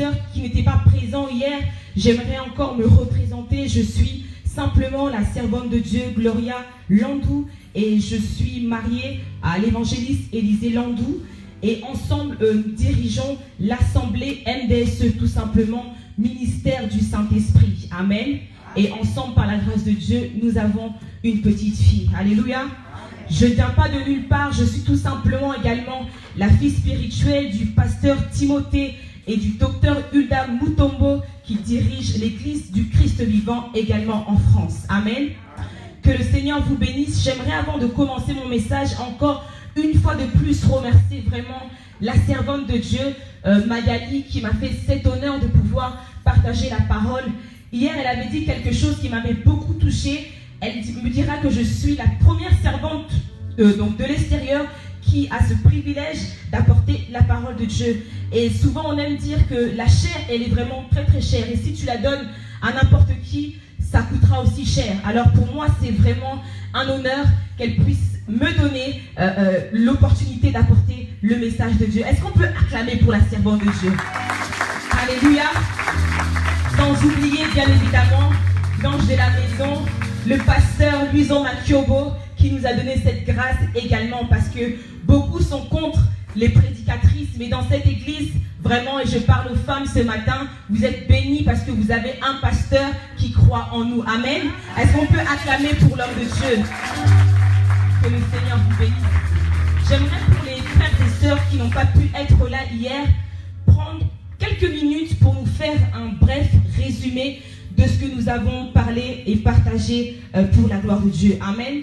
sœurs qui n'étaient pas présents hier, j'aimerais encore me représenter. Je suis simplement la servante de Dieu, Gloria Landou, et je suis mariée à l'évangéliste Élisée Landou. Et ensemble, nous dirigeons l'assemblée MDSE, tout simplement, ministère du Saint-Esprit. Amen. Et ensemble, par la grâce de Dieu, nous avons une petite fille. Alléluia. Je ne viens pas de nulle part, je suis tout simplement également la fille spirituelle du pasteur Timothée et du docteur Hulda Mutombo qui dirige l'église du Christ vivant également en France. Amen. Que le Seigneur vous bénisse. J'aimerais avant de commencer mon message encore une fois de plus remercier vraiment la servante de Dieu, Magali, qui m'a fait cet honneur de pouvoir partager la parole. Hier, elle avait dit quelque chose qui m'avait beaucoup touchée. Elle me dira que je suis la première servante donc de l'extérieur qui a ce privilège d'apporter la parole de Dieu. Et souvent, on aime dire que la chair, elle est vraiment très très chère. Et si tu la donnes à n'importe qui, ça coûtera aussi cher. Alors pour moi, c'est vraiment un honneur qu'elle puisse me donner l'opportunité d'apporter le message de Dieu. Est-ce qu'on peut acclamer pour la servante de Dieu? Alléluia. Sans oublier bien évidemment l'ange de la maison, le pasteur Luison Makiobo, qui nous a donné cette grâce également, parce que beaucoup sont contre les prédicatrices, mais dans cette église, vraiment, et je parle aux femmes ce matin, vous êtes bénies parce que vous avez un pasteur qui croit en nous. Amen. Est-ce qu'on peut acclamer pour l'homme de Dieu? Que le Seigneur vous bénisse. J'aimerais pour les frères et sœurs qui n'ont pas pu être là hier, prendre quelques minutes pour nous faire un bref résumé de ce que nous avons parlé et partagé pour la gloire de Dieu. Amen.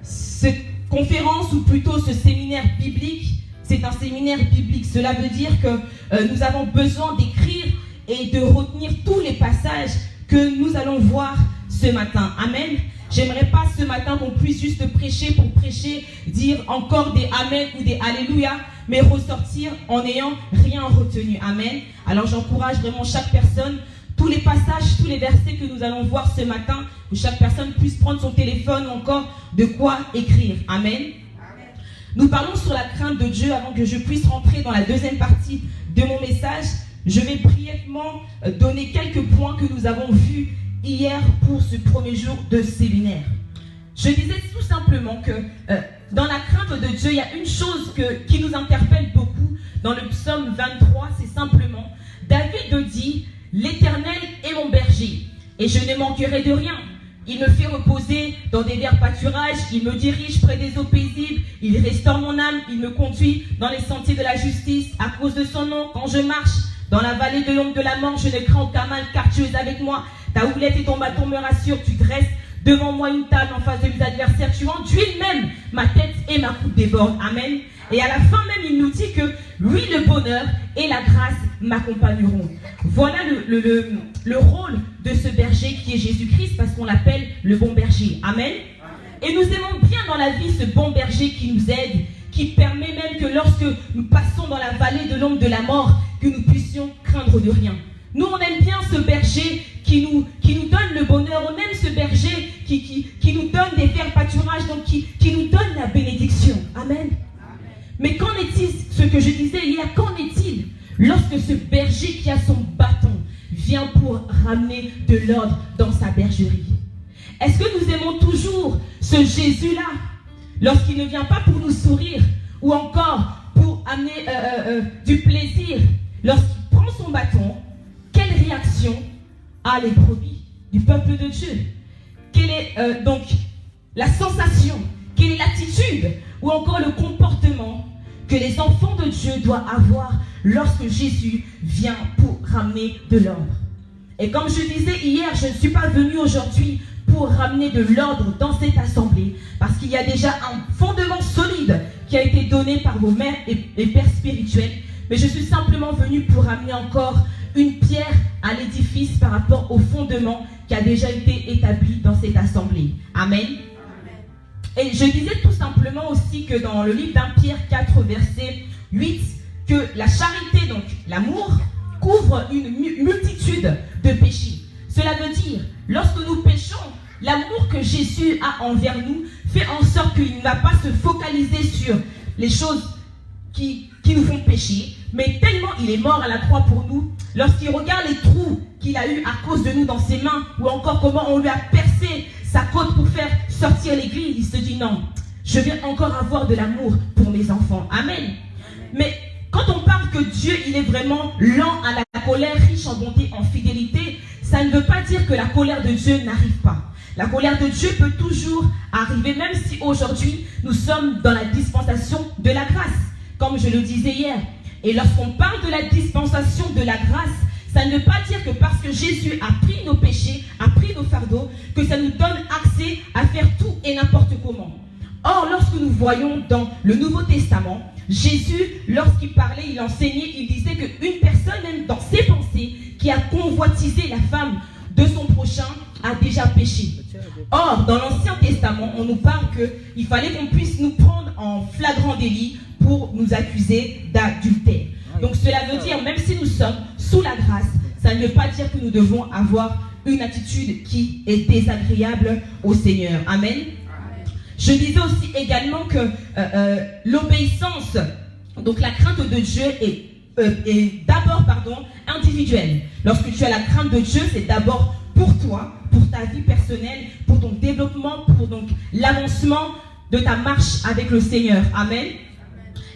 Cette conférence, ou plutôt ce séminaire biblique, c'est un séminaire biblique. Cela veut dire que nous avons besoin d'écrire et de retenir tous les passages que nous allons voir ce matin. Amen. J'aimerais pas ce matin qu'on puisse juste prêcher pour prêcher, dire encore des amen ou des alléluia, mais ressortir en n'ayant rien retenu. Amen. Alors j'encourage vraiment chaque personne, tous les passages, tous les versets que nous allons voir ce matin, que chaque personne puisse prendre son téléphone ou encore de quoi écrire. Amen. Nous parlons sur la crainte de Dieu. Avant que je puisse rentrer dans la deuxième partie de mon message, je vais brièvement donner quelques points que nous avons vus hier pour ce premier jour de séminaire. Je disais tout simplement que dans la crainte de Dieu, il y a une chose qui nous interpelle beaucoup dans le psaume 23, c'est simplement, David dit, « L'Éternel est mon berger, et je ne manquerai de rien. Il me fait reposer dans des verts pâturages, il me dirige près des eaux paisibles, il restaure mon âme, il me conduit dans les sentiers de la justice à cause de son nom. Quand je marche dans la vallée de l'ombre de la mort, je ne crains aucun mal, car tu es avec moi. Ta houlette et ton bâton me rassurent, tu dresses devant moi une table en face de mes adversaires, tu enduis même ma tête et ma coupe déborde. » Amen. Et à la fin même, il nous dit que lui, le bonheur et la grâce m'accompagneront. Voilà le rôle de ce berger qui est Jésus-Christ, parce qu'on l'appelle le bon berger. Amen. Et nous aimons bien dans la vie ce bon berger qui nous aide, qui permet même que lorsque nous passons dans la vallée de l'ombre de la mort, que nous puissions craindre de rien. Nous, on aime bien ce berger qui nous donne le bonheur. On aime ce berger qui nous donne des verts pâturages, donc qui nous donne la bénédiction. Amen. Mais qu'en est-il, ce que je disais hier, qu'en est-il lorsque ce berger qui a son bâton vient pour ramener de l'ordre dans sa bergerie? Est-ce que nous aimons toujours ce Jésus-là lorsqu'il ne vient pas pour nous sourire ou encore pour amener du plaisir? Lorsqu'il prend son bâton, quelle réaction a les brebis du peuple de Dieu? Quelle est donc la sensation? Quelle est l'attitude ou encore le comportement que les enfants de Dieu doivent avoir lorsque Jésus vient pour ramener de l'ordre? Et comme je disais hier, je ne suis pas venue aujourd'hui pour ramener de l'ordre dans cette assemblée, parce qu'il y a déjà un fondement solide qui a été donné par vos mères et pères spirituels, mais je suis simplement venue pour ramener encore une pierre à l'édifice par rapport au fondement qui a déjà été établi dans cette assemblée. Amen. Et je disais tout simplement aussi que dans le livre d'Un Pierre 4, verset 8, que la charité, donc l'amour, couvre une multitude de péchés. Cela veut dire, lorsque nous péchons, l'amour que Jésus a envers nous fait en sorte qu'il ne va pas se focaliser sur les choses qui nous font pécher, mais tellement il est mort à la croix pour nous, lorsqu'il regarde les trous qu'il a eu à cause de nous dans ses mains, ou encore comment on lui a percé sa côte pour faire sortir l'église, il se dit non, je vais encore avoir de l'amour pour mes enfants. Amen. Mais quand on parle que Dieu, il est vraiment lent à la colère, riche en bonté, en fidélité, ça ne veut pas dire que la colère de Dieu n'arrive pas. La colère de Dieu peut toujours arriver, même si aujourd'hui, nous sommes dans la dispensation de la grâce, comme je le disais hier. Et lorsqu'on parle de la dispensation de la grâce, ça ne veut pas dire que parce que Jésus a pris nos péchés, a pris nos fardeaux, que ça nous donne accès à faire tout et n'importe comment. Or, lorsque nous voyons dans le Nouveau Testament, Jésus, lorsqu'il parlait, il enseignait, il disait qu'une personne, même dans ses pensées, qui a convoitisé la femme de son prochain, a déjà péché. Or, dans l'Ancien Testament, on nous parle qu'il fallait qu'on puisse nous prendre en flagrant délit pour nous accuser d'adultère. Donc cela veut dire, même si nous sommes sous la grâce, ça ne veut pas dire que nous devons avoir une attitude qui est désagréable au Seigneur. Amen. Je disais aussi également que l'obéissance, donc la crainte de Dieu est d'abord individuelle. Lorsque tu as la crainte de Dieu, c'est d'abord pour toi, pour ta vie personnelle, pour ton développement, pour donc l'avancement de ta marche avec le Seigneur. Amen.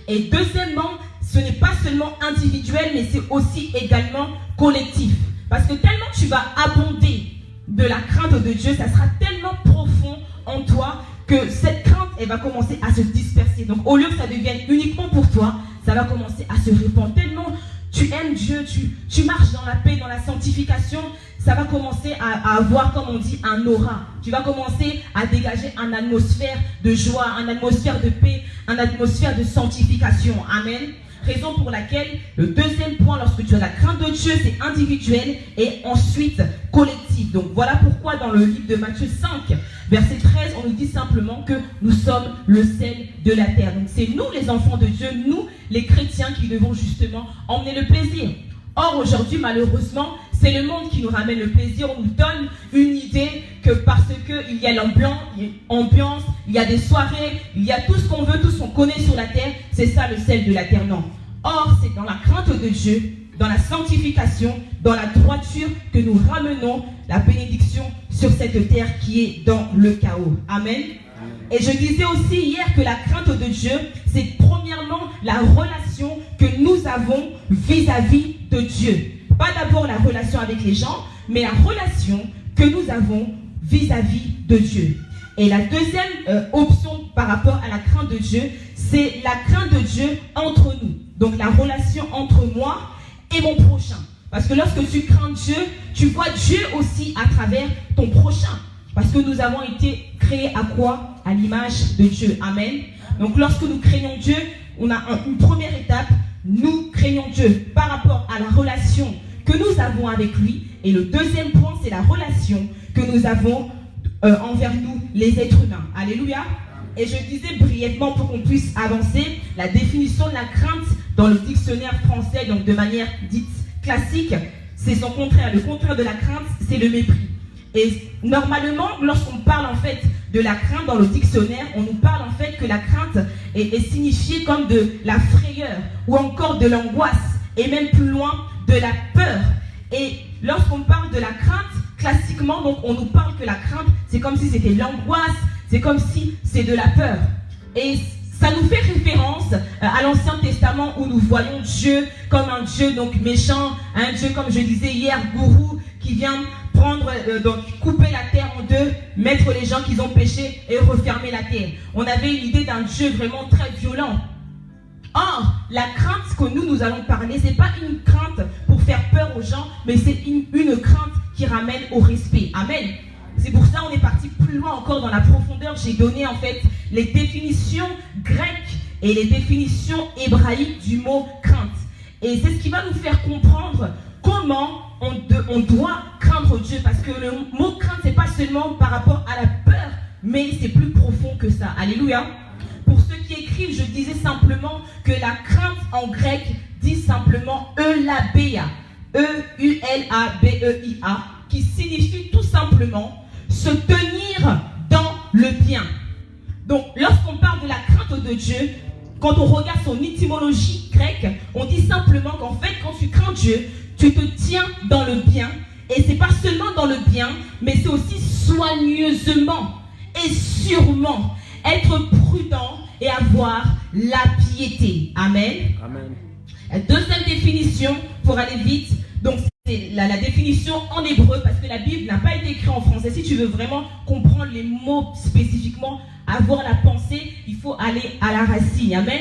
Et deuxièmement, ce n'est pas seulement individuel, mais c'est aussi également collectif. Parce que tellement tu vas abonder de la crainte de Dieu, ça sera tellement profond en toi que cette crainte, elle va commencer à se disperser. Donc au lieu que ça devienne uniquement pour toi, ça va commencer à se répandre. Tellement tu aimes Dieu, tu marches dans la paix, dans la sanctification, ça va commencer à avoir, comme on dit, un aura. Tu vas commencer à dégager une atmosphère de joie, une atmosphère de paix, une atmosphère de sanctification. Amen. Raison pour laquelle le deuxième point, lorsque tu as la crainte de Dieu, c'est individuel et ensuite collectif. Donc voilà pourquoi dans le livre de Matthieu 5, verset 13, on nous dit simplement que nous sommes le sel de la terre. Donc c'est nous les enfants de Dieu, nous les chrétiens qui devons justement emmener le plaisir. Or aujourd'hui, malheureusement, c'est le monde qui nous ramène le plaisir. On nous donne une idée que parce qu'il y a l'ambiance, il y a des soirées, il y a tout ce qu'on veut, tout ce qu'on connaît sur la terre, c'est ça le sel de la terre. Non. Or, c'est dans la crainte de Dieu, dans la sanctification, dans la droiture que nous ramenons la bénédiction sur cette terre qui est dans le chaos. Amen. Et je disais aussi hier que la crainte de Dieu, c'est premièrement la relation que nous avons vis-à-vis de Dieu. Pas d'abord la relation avec les gens, mais la relation que nous avons vis-à-vis de Dieu. Et la deuxième option par rapport à la crainte de Dieu, c'est la crainte de Dieu entre nous. Donc la relation entre moi et mon prochain. Parce que lorsque tu crains Dieu, tu vois Dieu aussi à travers ton prochain. Parce que nous avons été créés à quoi? À l'image de Dieu. Amen. Donc lorsque nous craignons Dieu, on a une première étape. Nous craignons Dieu par rapport à la relation que nous avons avec lui. Et le deuxième point, c'est la relation que nous avons envers nous, les êtres humains. Alléluia. Et je disais brièvement pour qu'on puisse avancer, la définition de la crainte dans le dictionnaire français, donc de manière dite classique, c'est son contraire. Le contraire de la crainte, c'est le mépris. Et normalement, lorsqu'on parle en fait de la crainte dans le dictionnaire, on nous parle en fait que la crainte est signifiée comme de la frayeur ou encore de l'angoisse et même plus loin de la peur. Et lorsqu'on parle de la crainte, classiquement, donc on nous parle que la crainte, c'est comme si c'était l'angoisse, c'est comme si c'est de la peur. Et ça nous fait référence à l'Ancien Testament où nous voyons Dieu comme un Dieu donc méchant, un Dieu comme je disais hier, gourou, qui vient donc couper la terre en deux, mettre les gens qui ont péché et refermer la terre. On avait une idée d'un Dieu vraiment très violent. Or, la crainte que nous allons parler, ce n'est pas une crainte pour faire peur aux gens, mais c'est une crainte qui ramène au respect. Amen. C'est pour ça qu'on est parti plus loin encore dans la profondeur. J'ai donné en fait les définitions grecques et les définitions hébraïques du mot crainte. Et c'est ce qui va nous faire comprendre comment on doit craindre Dieu. Parce que le mot crainte, ce n'est pas seulement par rapport à la peur, mais c'est plus profond que ça. Alléluia. Pour ceux qui écrivent, je disais simplement que la crainte en grec dit simplement eulabéia, E-U-L-A-B-E-I-A, qui signifie tout simplement se tenir dans le bien. Donc, lorsqu'on parle de la crainte de Dieu, quand on regarde son étymologie grecque, on dit simplement qu'en fait, quand tu crains Dieu, tu te tiens dans le bien. Et c'est pas seulement dans le bien, mais c'est aussi soigneusement et sûrement être prudent et avoir la piété. Amen. Amen. La deuxième définition, pour aller vite, donc c'est la définition en hébreu, parce que la Bible n'a pas été écrite en français. Si tu veux vraiment comprendre les mots spécifiquement, avoir la pensée, il faut aller à la racine. Amen.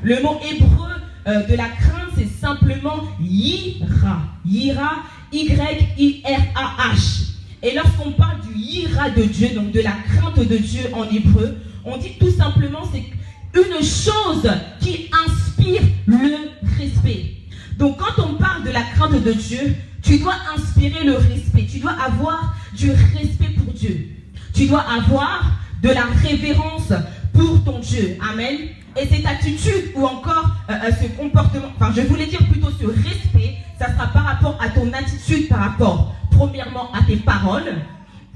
Le mot hébreu de la crainte, c'est simplement yira. Yira, Y-I-R-A-H. Et lorsqu'on parle du yira de Dieu, donc de la crainte de Dieu en hébreu, on dit tout simplement c'est une chose qui inspire le respect. Donc quand on parle de la crainte de Dieu, tu dois inspirer le respect. Tu dois avoir du respect pour Dieu. Tu dois avoir de la révérence pour ton Dieu. Amen. Et cette attitude ou encore ce comportement, enfin je voulais dire plutôt ce respect, ça sera par rapport à ton attitude, par rapport premièrement à tes paroles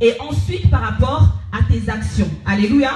et ensuite par rapport à tes actions. Alléluia.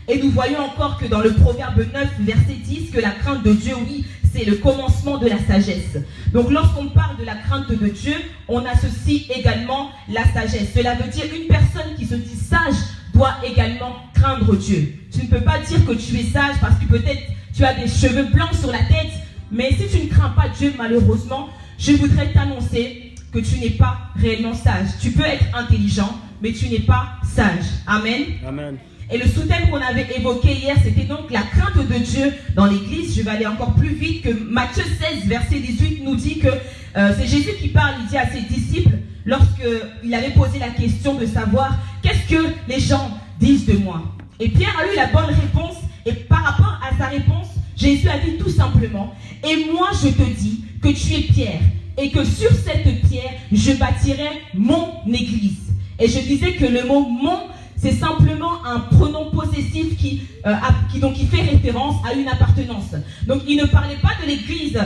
Et nous voyons encore que dans le Proverbe 9, verset 10, que la crainte de Dieu, oui, c'est le commencement de la sagesse. Donc lorsqu'on parle de la crainte de Dieu, on associe également la sagesse. Cela veut dire qu'une personne qui se dit sage doit également craindre Dieu. Tu ne peux pas dire que tu es sage parce que peut-être tu as des cheveux blancs sur la tête, mais si tu ne crains pas Dieu, malheureusement, je voudrais t'annoncer que tu n'es pas réellement sage. Tu peux être intelligent, mais tu n'es pas sage. Amen. Amen. Et le sous-thème qu'on avait évoqué hier, c'était donc la crainte de Dieu dans l'église. Je vais aller encore plus vite que Matthieu 16, verset 18 nous dit que c'est Jésus qui parle, il dit à ses disciples, lorsqu'il avait posé la question de savoir qu'est-ce que les gens disent de moi. Et Pierre a eu la bonne réponse, et par rapport à sa réponse, Jésus a dit tout simplement, et moi je te dis que tu es Pierre, et que sur cette pierre, je bâtirai mon église. Et je disais que le mot « mon » c'est simplement un pronom possessif qui fait référence à une appartenance. Donc il ne parlait pas de l'église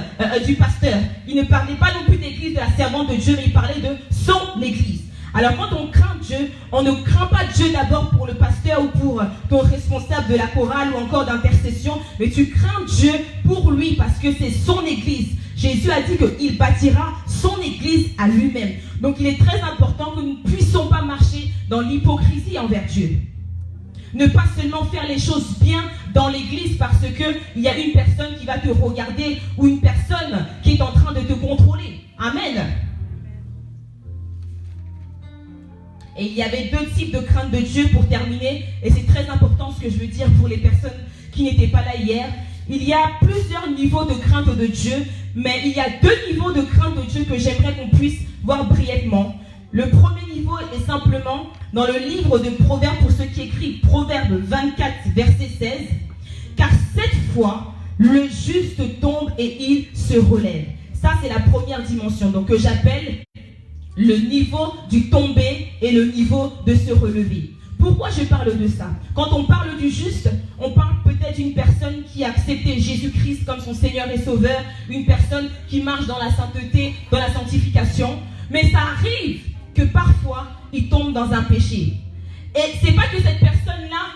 du pasteur, il ne parlait pas non plus de l'église de la servante de Dieu, mais il parlait de son église. Alors quand on craint Dieu, on ne craint pas Dieu d'abord pour le pasteur ou pour ton responsable de la chorale ou encore d'intercession, mais tu crains Dieu pour lui parce que c'est son église. Jésus a dit qu'il bâtira son église à lui-même. Donc il est très important que nous ne puissions pas marcher dans l'hypocrisie envers Dieu. Ne pas seulement faire les choses bien dans l'église parce qu'il y a une personne qui va te regarder ou une personne qui est en train de te contrôler. Amen. Et il y avait deux types de crainte de Dieu pour terminer. Et c'est très important ce que je veux dire pour les personnes qui n'étaient pas là hier. Il y a plusieurs niveaux de crainte de Dieu, mais il y a deux niveaux de crainte de Dieu que j'aimerais qu'on puisse voir brièvement. Le premier niveau est simplement dans le livre de Proverbes, pour ceux qui écrivent Proverbes 24, verset 16. Car 7 fois, le juste tombe et il se relève. Ça, c'est la première dimension, donc que j'appelle le niveau du tomber et le niveau de se relever. Pourquoi je parle de ça? Quand on parle du juste, on parle peut-être d'une personne qui a accepté Jésus-Christ comme son Seigneur et Sauveur, une personne qui marche dans la sainteté, dans la sanctification. Mais ça arrive que parfois, il tombe dans un péché. Et c'est pas que cette personne-là,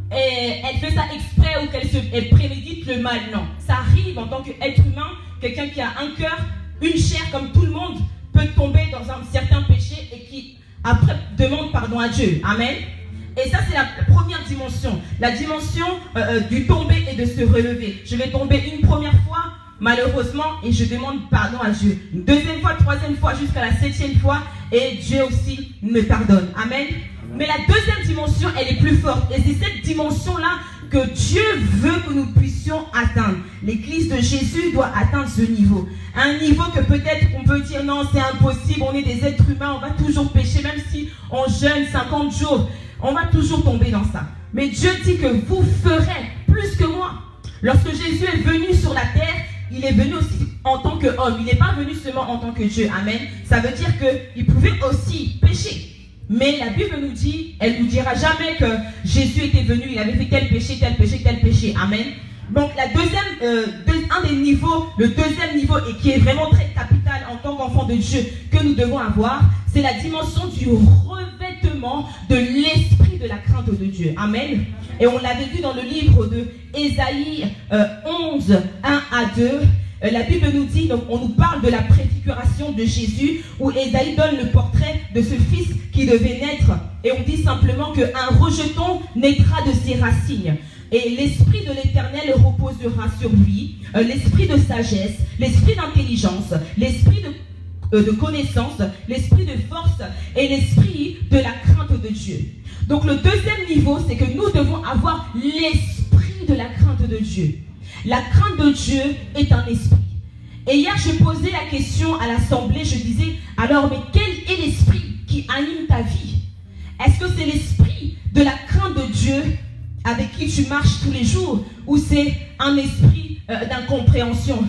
elle fait ça exprès ou qu'elle prémédite le mal. Non, ça arrive en tant qu'être humain, quelqu'un qui a un cœur, une chair comme tout le monde, peut tomber dans un certain péché et qui après demande pardon à Dieu. Amen. Et ça, c'est la première dimension. La dimension du tomber et de se relever. Je vais tomber une première fois, malheureusement, et je demande pardon à Dieu. Une deuxième fois, troisième fois, jusqu'à la 7e fois, et Dieu aussi me pardonne. Amen. Mais la deuxième dimension, elle est plus forte. Et c'est cette dimension-là que Dieu veut que nous puissions atteindre. L'église de Jésus doit atteindre ce niveau. Un niveau que peut-être on peut dire non, c'est impossible, on est des êtres humains, on va toujours pécher, même si on jeûne 50 jours. On va toujours tomber dans ça. Mais Dieu dit que vous ferez plus que moi. Lorsque Jésus est venu sur la terre, il est venu aussi en tant qu'homme. Il n'est pas venu seulement en tant que Dieu. Amen. Ça veut dire qu'il pouvait aussi pécher. Mais la Bible nous dit, elle ne nous dira jamais que Jésus était venu, il avait fait tel péché, tel péché, tel péché. Amen. Donc un des niveaux, le deuxième niveau, et qui est vraiment très capital en tant qu'enfant de Dieu que nous devons avoir, c'est la dimension du revêtement de l'Esprit de la crainte de Dieu. Amen. Et on l'avait vu dans le livre de Ésaïe 11, 1 à 2. La Bible nous dit, donc on nous parle de la préfiguration de Jésus, où Ésaïe donne le portrait de ce fils qui devait naître. Et on dit simplement qu'un rejeton naîtra de ses racines. Et l'esprit de l'Éternel reposera sur lui, l'esprit de sagesse, l'esprit d'intelligence, l'esprit de connaissance, l'esprit de force et l'esprit de la crainte de Dieu. Donc le deuxième niveau, c'est que nous devons avoir l'esprit de la crainte de Dieu. La crainte de Dieu est un esprit. Et hier, je posais la question à l'assemblée, je disais, alors, mais quel est l'esprit qui anime ta vie? Est-ce que c'est l'esprit de la crainte de Dieu avec qui tu marches tous les jours, ou c'est un esprit d'incompréhension,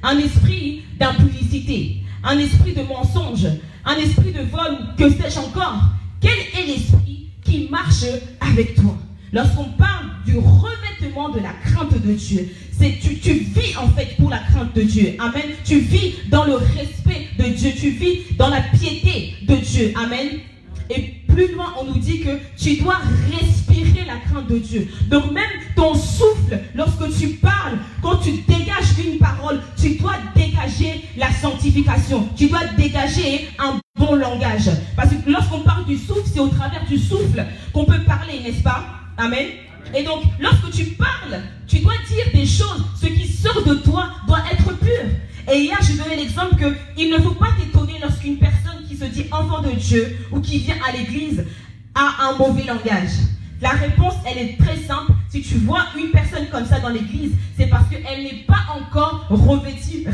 un esprit d'impudicité, un esprit de mensonge, un esprit de vol, que sais-je encore? Quel est l'esprit qui marche avec toi? Lorsqu'on parle du revêtement de la crainte de Dieu, c'est tu vis en fait pour la crainte de Dieu. Amen. Tu vis dans le respect de Dieu. Tu vis dans la piété de Dieu. Amen. Et plus loin, on nous dit que tu dois respirer la crainte de Dieu. Donc même ton souffle, lorsque tu parles, quand tu dégages une parole, tu dois dégager la sanctification. Tu dois dégager un bon langage. Parce que lorsqu'on parle du souffle, c'est au travers du souffle qu'on peut parler, n'est-ce pas? Amen. Et donc, lorsque tu parles, tu dois dire des choses. Ce qui sort de toi doit être pur. Et hier, je donnais l'exemple qu'il ne faut pas t'étonner lorsqu'une personne qui se dit enfant de Dieu ou qui vient à l'église a un mauvais langage. La réponse, elle est très simple. Si tu vois une personne comme ça dans l'église, c'est parce qu'elle n'est pas encore revêtue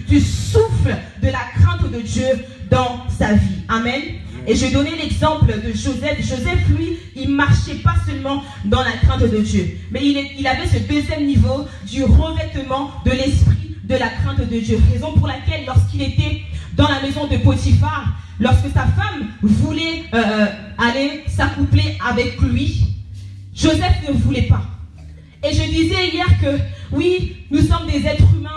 du souffle de la crainte de Dieu dans sa vie. Amen. Et je donnais l'exemple de Joseph. Joseph, lui, il ne marchait pas seulement dans la crainte de Dieu, mais il avait ce deuxième niveau du revêtement de l'esprit de la crainte de Dieu. Raison pour laquelle, lorsqu'il était dans la maison de Potiphar, lorsque sa femme voulait aller s'accoupler avec lui, Joseph ne voulait pas. Et je disais hier que, oui, nous sommes des êtres humains,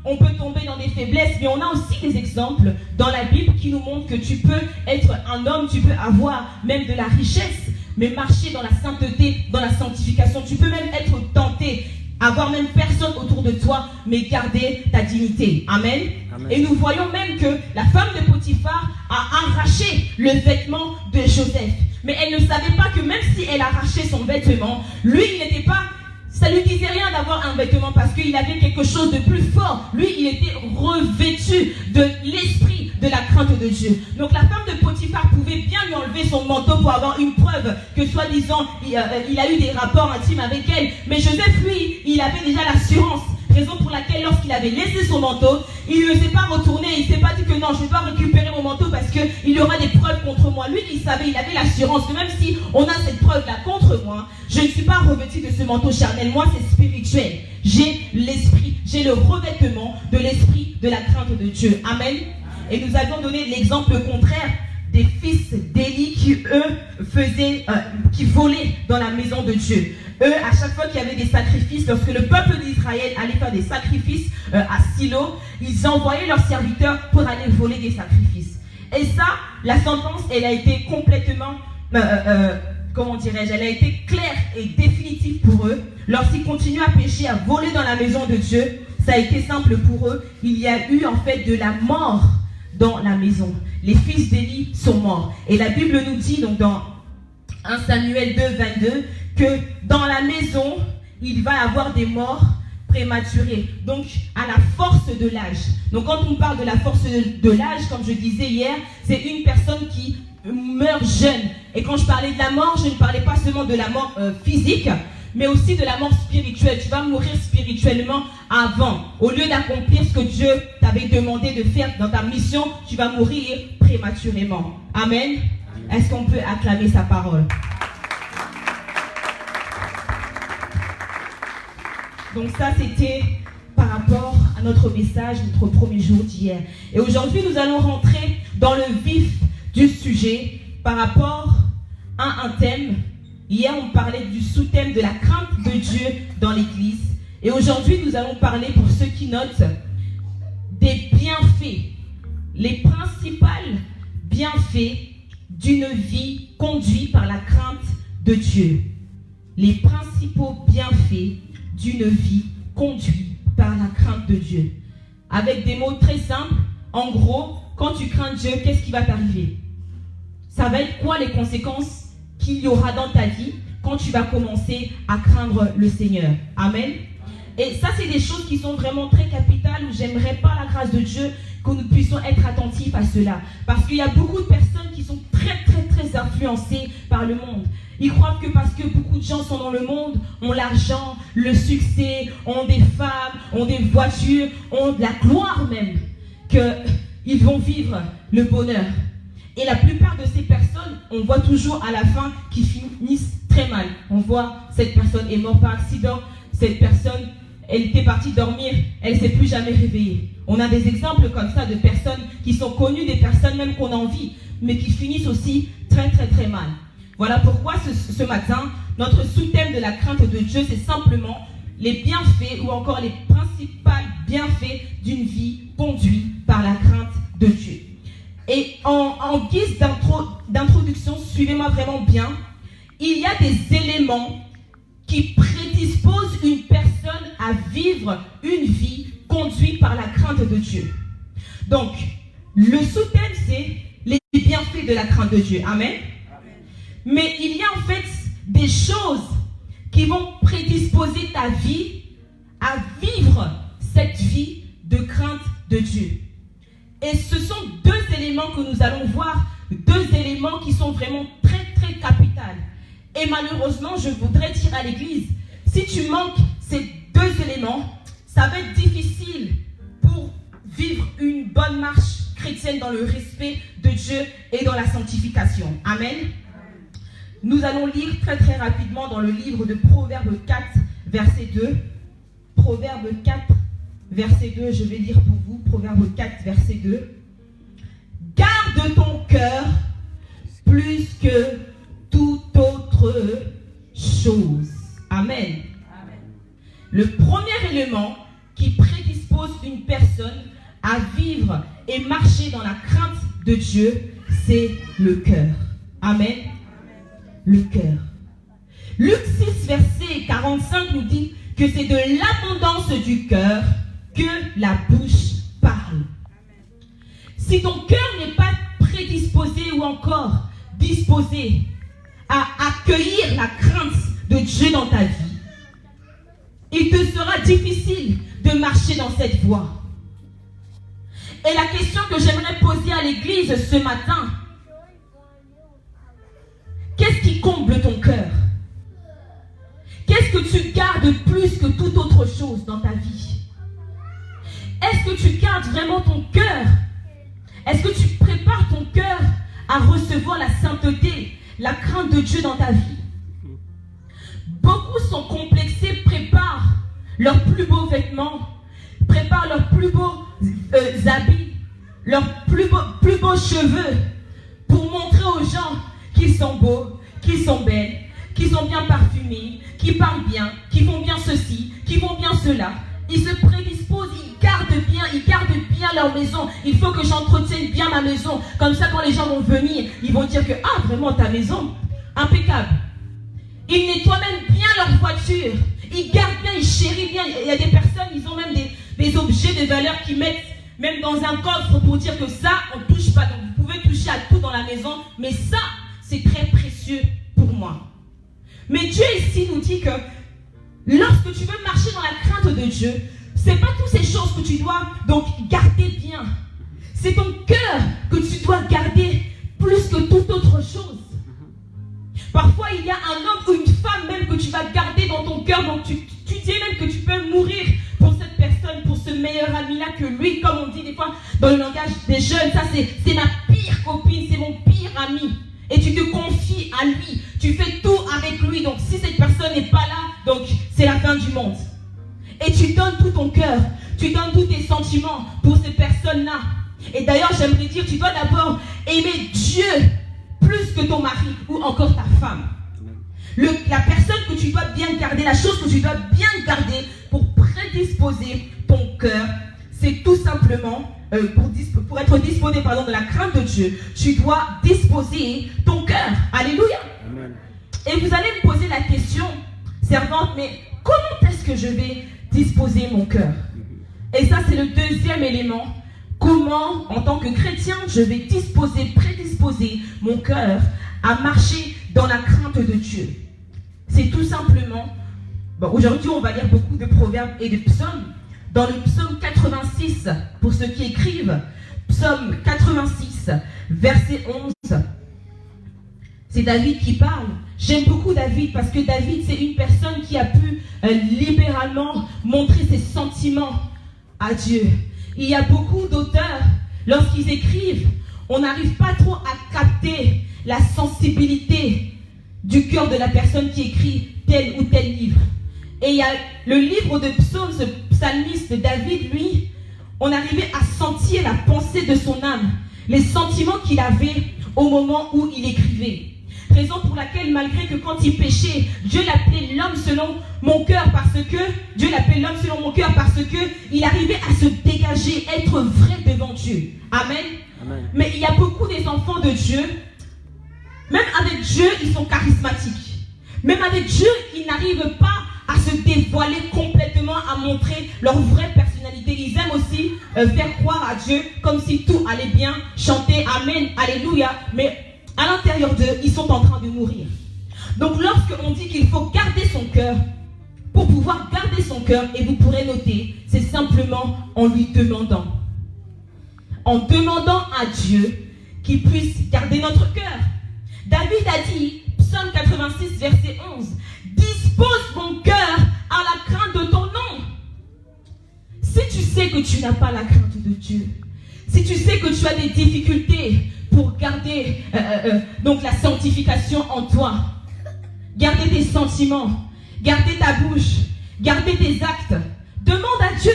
on peut tomber dans des faiblesses, mais on a aussi des exemples dans la Bible qui nous montrent que tu peux être un homme, tu peux avoir même de la richesse, mais marcher dans la sainteté, dans la sanctification. Tu peux même être tenté, avoir même personne autour de toi, mais garder ta dignité. Amen. Amen. Et nous voyons même que la femme de Potiphar a arraché le vêtement de Joseph. Mais elle ne savait pas que même si elle arrachait son vêtement, lui, il n'était pas... Ça lui disait rien d'avoir un vêtement parce qu'il avait quelque chose de plus fort. Lui, il était revêtu de l'esprit de la crainte de Dieu. Donc la femme de Potiphar pouvait bien lui enlever son manteau pour avoir une preuve que soi-disant il a eu des rapports intimes avec elle. Mais Joseph, lui, il avait déjà l'assurance. Raison pour laquelle lorsqu'il avait laissé son manteau, il ne s'est pas retourné, il ne s'est pas dit que non, je ne vais pas récupérer mon manteau parce qu'il y aura des preuves contre moi. Lui, il savait, il avait l'assurance que même si on a cette preuve-là contre moi, je ne suis pas revêtu de ce manteau charnel. Moi, c'est spirituel. J'ai l'esprit, j'ai le revêtement de l'esprit de la crainte de Dieu. Amen. Et nous avions donné l'exemple contraire des fils d'Élie qui, eux, qui volaient dans la maison de Dieu. Eux, à chaque fois qu'il y avait des sacrifices, lorsque le peuple d'Israël allait faire des sacrifices à Silo, ils envoyaient leurs serviteurs pour aller voler des sacrifices. Et ça, la sentence, elle a été complètement, elle a été claire et définitive pour eux. Lorsqu'ils continuent à pécher, à voler dans la maison de Dieu, ça a été simple pour eux. Il y a eu en fait de la mort dans la maison. Les fils d'Élie sont morts. Et la Bible nous dit, donc dans 1 Samuel 2, 22, que dans la maison, il va y avoir des morts prématurés. Donc, à la force de l'âge. Donc, quand on parle de la force de l'âge, comme je disais hier, c'est une personne qui meurt jeune. Et quand je parlais de la mort, je ne parlais pas seulement de la mort physique, mais aussi de la mort spirituelle. Tu vas mourir spirituellement avant. Au lieu d'accomplir ce que Dieu t'avait demandé de faire dans ta mission, tu vas mourir prématurément. Amen. Est-ce qu'on peut acclamer sa parole? Donc ça, c'était par rapport à notre message, notre premier jour d'hier. Et aujourd'hui, nous allons rentrer dans le vif du sujet par rapport à un thème. Hier, on parlait du sous-thème de la crainte de Dieu dans l'Église. Et aujourd'hui, nous allons parler, pour ceux qui notent, des bienfaits. Les principaux bienfaits d'une vie conduite par la crainte de Dieu. Les principaux bienfaits d'une vie conduite par la crainte de Dieu. Avec des mots très simples, en gros, quand tu crains Dieu, qu'est-ce qui va t'arriver? Ça va être quoi les conséquences qu'il y aura dans ta vie quand tu vas commencer à craindre le Seigneur? Amen. Et ça, c'est des choses qui sont vraiment très capitales où j'aimerais par la grâce de Dieu que nous puissions être attentifs à cela. Parce qu'il y a beaucoup de personnes qui sont très, très, très influencées par le monde. Ils croient que parce que beaucoup de gens sont dans le monde, ont l'argent, le succès, ont des femmes, ont des voitures, ont de la gloire même, qu'ils vont vivre le bonheur. Et la plupart de ces personnes, on voit toujours à la fin qu'ils finissent très mal. On voit cette personne est morte par accident, cette personne, elle était partie dormir, elle ne s'est plus jamais réveillée. On a des exemples comme ça de personnes qui sont connues, des personnes même qu'on envie, mais qui finissent aussi très très très mal. Voilà pourquoi ce matin, notre sous-thème de la crainte de Dieu, c'est simplement les bienfaits ou encore les principaux bienfaits d'une vie conduite par la crainte de Dieu. Et en guise d'introduction, suivez-moi vraiment bien, il y a des éléments qui prédisposent une personne à vivre une vie conduite par la crainte de Dieu. Donc, le sous-thème, c'est les bienfaits de la crainte de Dieu. Amen. Mais il y a en fait des choses qui vont prédisposer ta vie à vivre cette vie de crainte de Dieu. Et ce sont deux éléments que nous allons voir, deux éléments qui sont vraiment très très capitaux. Et malheureusement, je voudrais dire à l'Église, si tu manques ces deux éléments, ça va être difficile pour vivre une bonne marche chrétienne dans le respect de Dieu et dans la sanctification. Amen. Nous allons lire très très rapidement dans le livre de Proverbe 4, verset 2. Proverbe 4, verset 2, je vais lire pour vous. Proverbe 4, verset 2. Garde ton cœur plus que toute autre chose. Amen. Amen. Le premier élément qui prédispose une personne à vivre et marcher dans la crainte de Dieu, c'est le cœur. Amen. Le cœur. Luc 6, verset 45 nous dit que c'est de l'abondance du cœur que la bouche parle. Si ton cœur n'est pas prédisposé ou encore disposé à accueillir la crainte de Dieu dans ta vie, il te sera difficile de marcher dans cette voie. Et la question que j'aimerais poser à l'Église ce matin, qu'est-ce qui comble ton cœur? Qu'est-ce que tu gardes plus que toute autre chose dans ta vie? Est-ce que tu gardes vraiment ton cœur? Est-ce que tu prépares ton cœur à recevoir la sainteté, la crainte de Dieu dans ta vie? Beaucoup sont complexés, préparent leurs plus beaux vêtements, préparent leurs plus beaux habits, leurs plus beaux cheveux pour montrer aux gens qu'ils sont beaux, qu'ils sont belles, qu'ils sont bien parfumés, qu'ils parlent bien, qu'ils font bien ceci, qu'ils font bien cela. Ils se prédisposent, ils gardent bien leur maison. Il faut que j'entretienne bien ma maison. Comme ça, quand les gens vont venir, ils vont dire que, ah, vraiment, ta maison, impeccable. Ils nettoient même bien leur voiture. Ils gardent bien, ils chérissent bien. Il y a des personnes, ils ont même des objets de valeur qu'ils mettent même dans un coffre pour dire que ça, on ne touche pas. Donc, vous pouvez toucher à tout dans la maison, mais ça, c'est très précieux pour moi. Mais Dieu ici nous dit que lorsque tu veux marcher dans la crainte de Dieu, ce n'est pas toutes ces choses que tu dois donc garder bien. C'est ton cœur que tu dois garder plus que toute autre chose. Parfois, il y a un homme ou une femme même que tu vas garder dans ton cœur. Donc, tu dis même que tu peux mourir pour cette personne, pour ce meilleur ami-là que lui. Comme on dit des fois dans le langage des jeunes, ça c'est ma pire copine, c'est mon pire ami. Et tu te confies à lui. Tu fais tout avec lui. Donc, si cette personne n'est pas là, donc c'est la fin du monde. Et tu donnes tout ton cœur. Tu donnes tous tes sentiments pour ces personnes-là. Et d'ailleurs, j'aimerais dire, tu dois d'abord aimer Dieu plus que ton mari ou encore ta femme. La personne que tu dois bien garder, la chose que tu dois bien garder pour prédisposer ton cœur, c'est tout simplement pour être disposé de la crainte de Dieu, tu dois disposer ton cœur. Alléluia. Amen. Et vous allez me poser la question, servante, mais comment est-ce que je vais disposer mon cœur? Et ça, c'est le deuxième élément. Comment, en tant que chrétien, je vais prédisposer mon cœur à marcher dans la crainte de Dieu? C'est tout simplement, aujourd'hui, on va lire beaucoup de proverbes et de psaumes. Dans le psaume 86, pour ceux qui écrivent, psaume 86, verset 11, c'est David qui parle. J'aime beaucoup David parce que David, c'est une personne qui a pu libéralement montrer ses sentiments à Dieu. Il y a beaucoup d'auteurs, lorsqu'ils écrivent, on n'arrive pas trop à capter la sensibilité du cœur de la personne qui écrit tel ou tel livre. Et il y a le livre de psaumes, ce psalmiste David, lui, on arrivait à sentir la pensée de son âme, les sentiments qu'il avait au moment où il écrivait. Raison pour laquelle, malgré que quand il péchait, Dieu l'appelait l'homme selon mon cœur parce que il arrivait à se dégager, être vrai devant Dieu. Amen. Amen. Mais il y a beaucoup des enfants de Dieu, même avec Dieu, ils sont charismatiques. Même avec Dieu, ils n'arrivent pas à se dévoiler complètement, à montrer leur vraie personnalité. Ils aiment aussi faire croire à Dieu comme si tout allait bien, chanter Amen, Alléluia, mais à l'intérieur d'eux, ils sont en train de mourir. Donc lorsqu'on dit qu'il faut garder son cœur, pour pouvoir garder son cœur, et vous pourrez noter, c'est simplement en lui demandant. En demandant à Dieu qu'il puisse garder notre cœur. David a dit, psaume 86, verset 11, « Dispose mon cœur à la crainte de ton nom. » Si tu sais que tu n'as pas la crainte de Dieu, si tu sais que tu as des difficultés pour garder donc la sanctification en toi, garder tes sentiments, garder ta bouche, garder tes actes, demande à Dieu.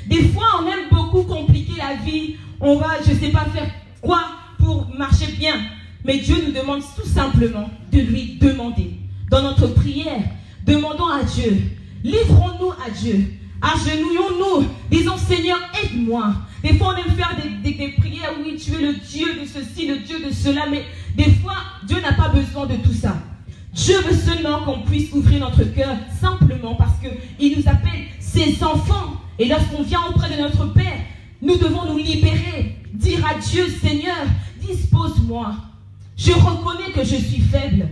Des fois, on aime beaucoup compliquer la vie. On va, je ne sais pas faire quoi pour marcher bien. Mais Dieu nous demande tout simplement de lui demander. Dans notre prière, demandons à Dieu. Livrons-nous à Dieu. Agenouillons-nous. Disons, Seigneur, aide-moi. Des fois, on aime faire des prières. Oui, tu es le Dieu de ceci, le Dieu de cela. Mais des fois, Dieu n'a pas besoin de tout ça. Dieu veut seulement qu'on puisse ouvrir notre cœur simplement parce qu'il nous appelle ses enfants. Et lorsqu'on vient auprès de notre Père, nous devons nous libérer. Dire à Dieu, Seigneur, dispose-moi. Je reconnais que je suis faible.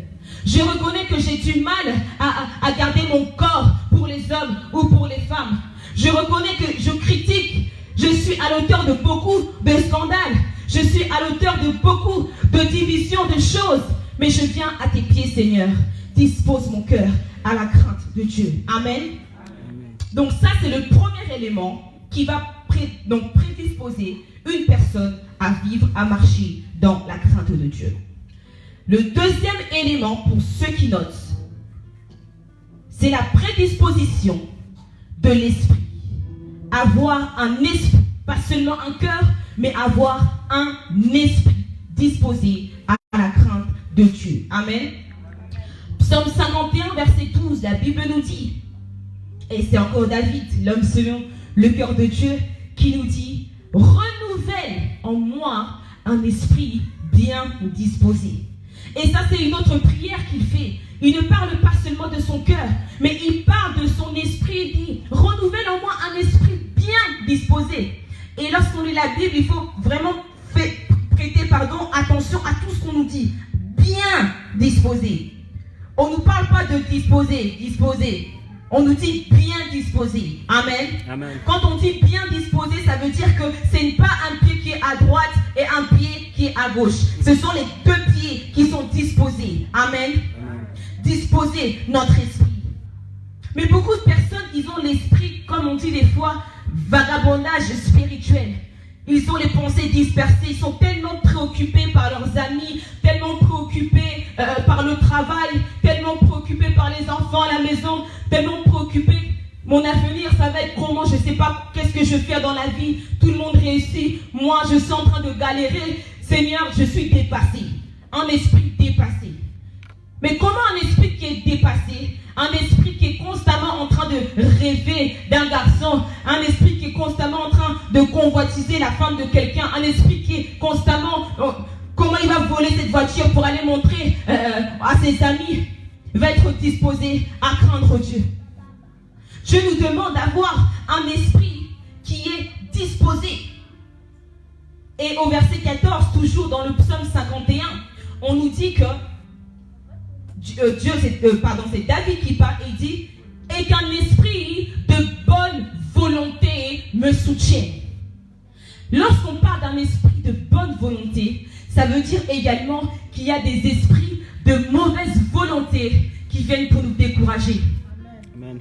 Je reconnais que j'ai du mal à garder mon corps pour les hommes ou pour les femmes. Je reconnais que je critique. Je suis à l'auteur de beaucoup de scandales. Je suis à l'auteur de beaucoup de divisions de choses. Mais je viens à tes pieds, Seigneur. Dispose mon cœur à la crainte de Dieu. Amen. Donc ça, c'est le premier élément qui va prédisposer une personne à vivre, à marcher dans la crainte de Dieu. Le deuxième élément, pour ceux qui notent, c'est la prédisposition de l'esprit. Avoir un esprit, pas seulement un cœur, mais avoir un esprit disposé à la crainte de Dieu. Amen. Psaume 51, verset 12, la Bible nous dit, et c'est encore David, l'homme selon le cœur de Dieu, qui nous dit, renouvelle en moi un esprit bien disposé. Et ça, c'est une autre prière qu'il fait. Il ne parle pas seulement de son cœur, mais il parle de son esprit. Il dit, renouvelle en moi un esprit bien disposé. Et lorsqu'on lit la Bible, il faut vraiment prêter attention à tout ce qu'on nous dit. Bien disposé. On ne nous parle pas de disposer. On nous dit bien disposé. Amen. Amen. Quand on dit bien disposé, ça veut dire que ce n'est pas un pied qui est à droite et un pied qui est à gauche. Ce sont les deux pieds qui sont disposés. Amen. Amen. Disposer notre esprit. Mais beaucoup de personnes, ils ont l'esprit, comme on dit des fois, vagabondage spirituel. Ils ont les pensées dispersées. Ils sont tellement préoccupés par leurs amis, tellement préoccupés par le travail, tellement préoccupés par les enfants à la maison, tellement préoccupés. Mon avenir, ça va être comment? Je ne sais pas qu'est-ce que je vais faire dans la vie. Tout le monde réussit. Moi, je suis en train de galérer. Seigneur, je suis dépassé. Un esprit dépassé. Mais comment un esprit qui est dépassé? un esprit qui est constamment en train de rêver d'un garçon, un esprit qui est constamment en train de convoitiser la femme de quelqu'un, un esprit qui est constamment, comment il va voler cette voiture pour aller montrer à ses amis, va être disposé à craindre Dieu. Dieu nous demande d'avoir un esprit qui est disposé. Et au verset 14, toujours dans le psaume 51, on nous dit que c'est David qui parle, et il dit « Et qu'un esprit de bonne volonté me soutienne ». Lorsqu'on parle d'un esprit de bonne volonté, ça veut dire également qu'il y a des esprits de mauvaise volonté qui viennent pour nous décourager. Amen.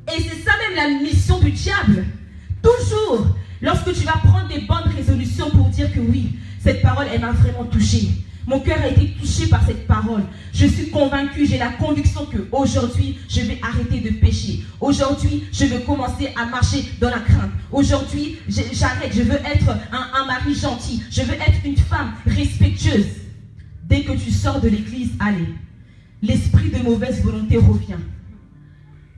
Et c'est ça même la mission du diable. Toujours, lorsque tu vas prendre des bonnes résolutions pour dire que oui, cette parole, elle m'a vraiment touché. Mon cœur a été touché par cette parole. Je suis convaincu, j'ai la conviction qu'aujourd'hui, je vais arrêter de pécher. Aujourd'hui, je vais commencer à marcher dans la crainte. Aujourd'hui, j'arrête, je veux être un mari gentil. Je veux être une femme respectueuse. Dès que tu sors de l'église, allez, l'esprit de mauvaise volonté revient.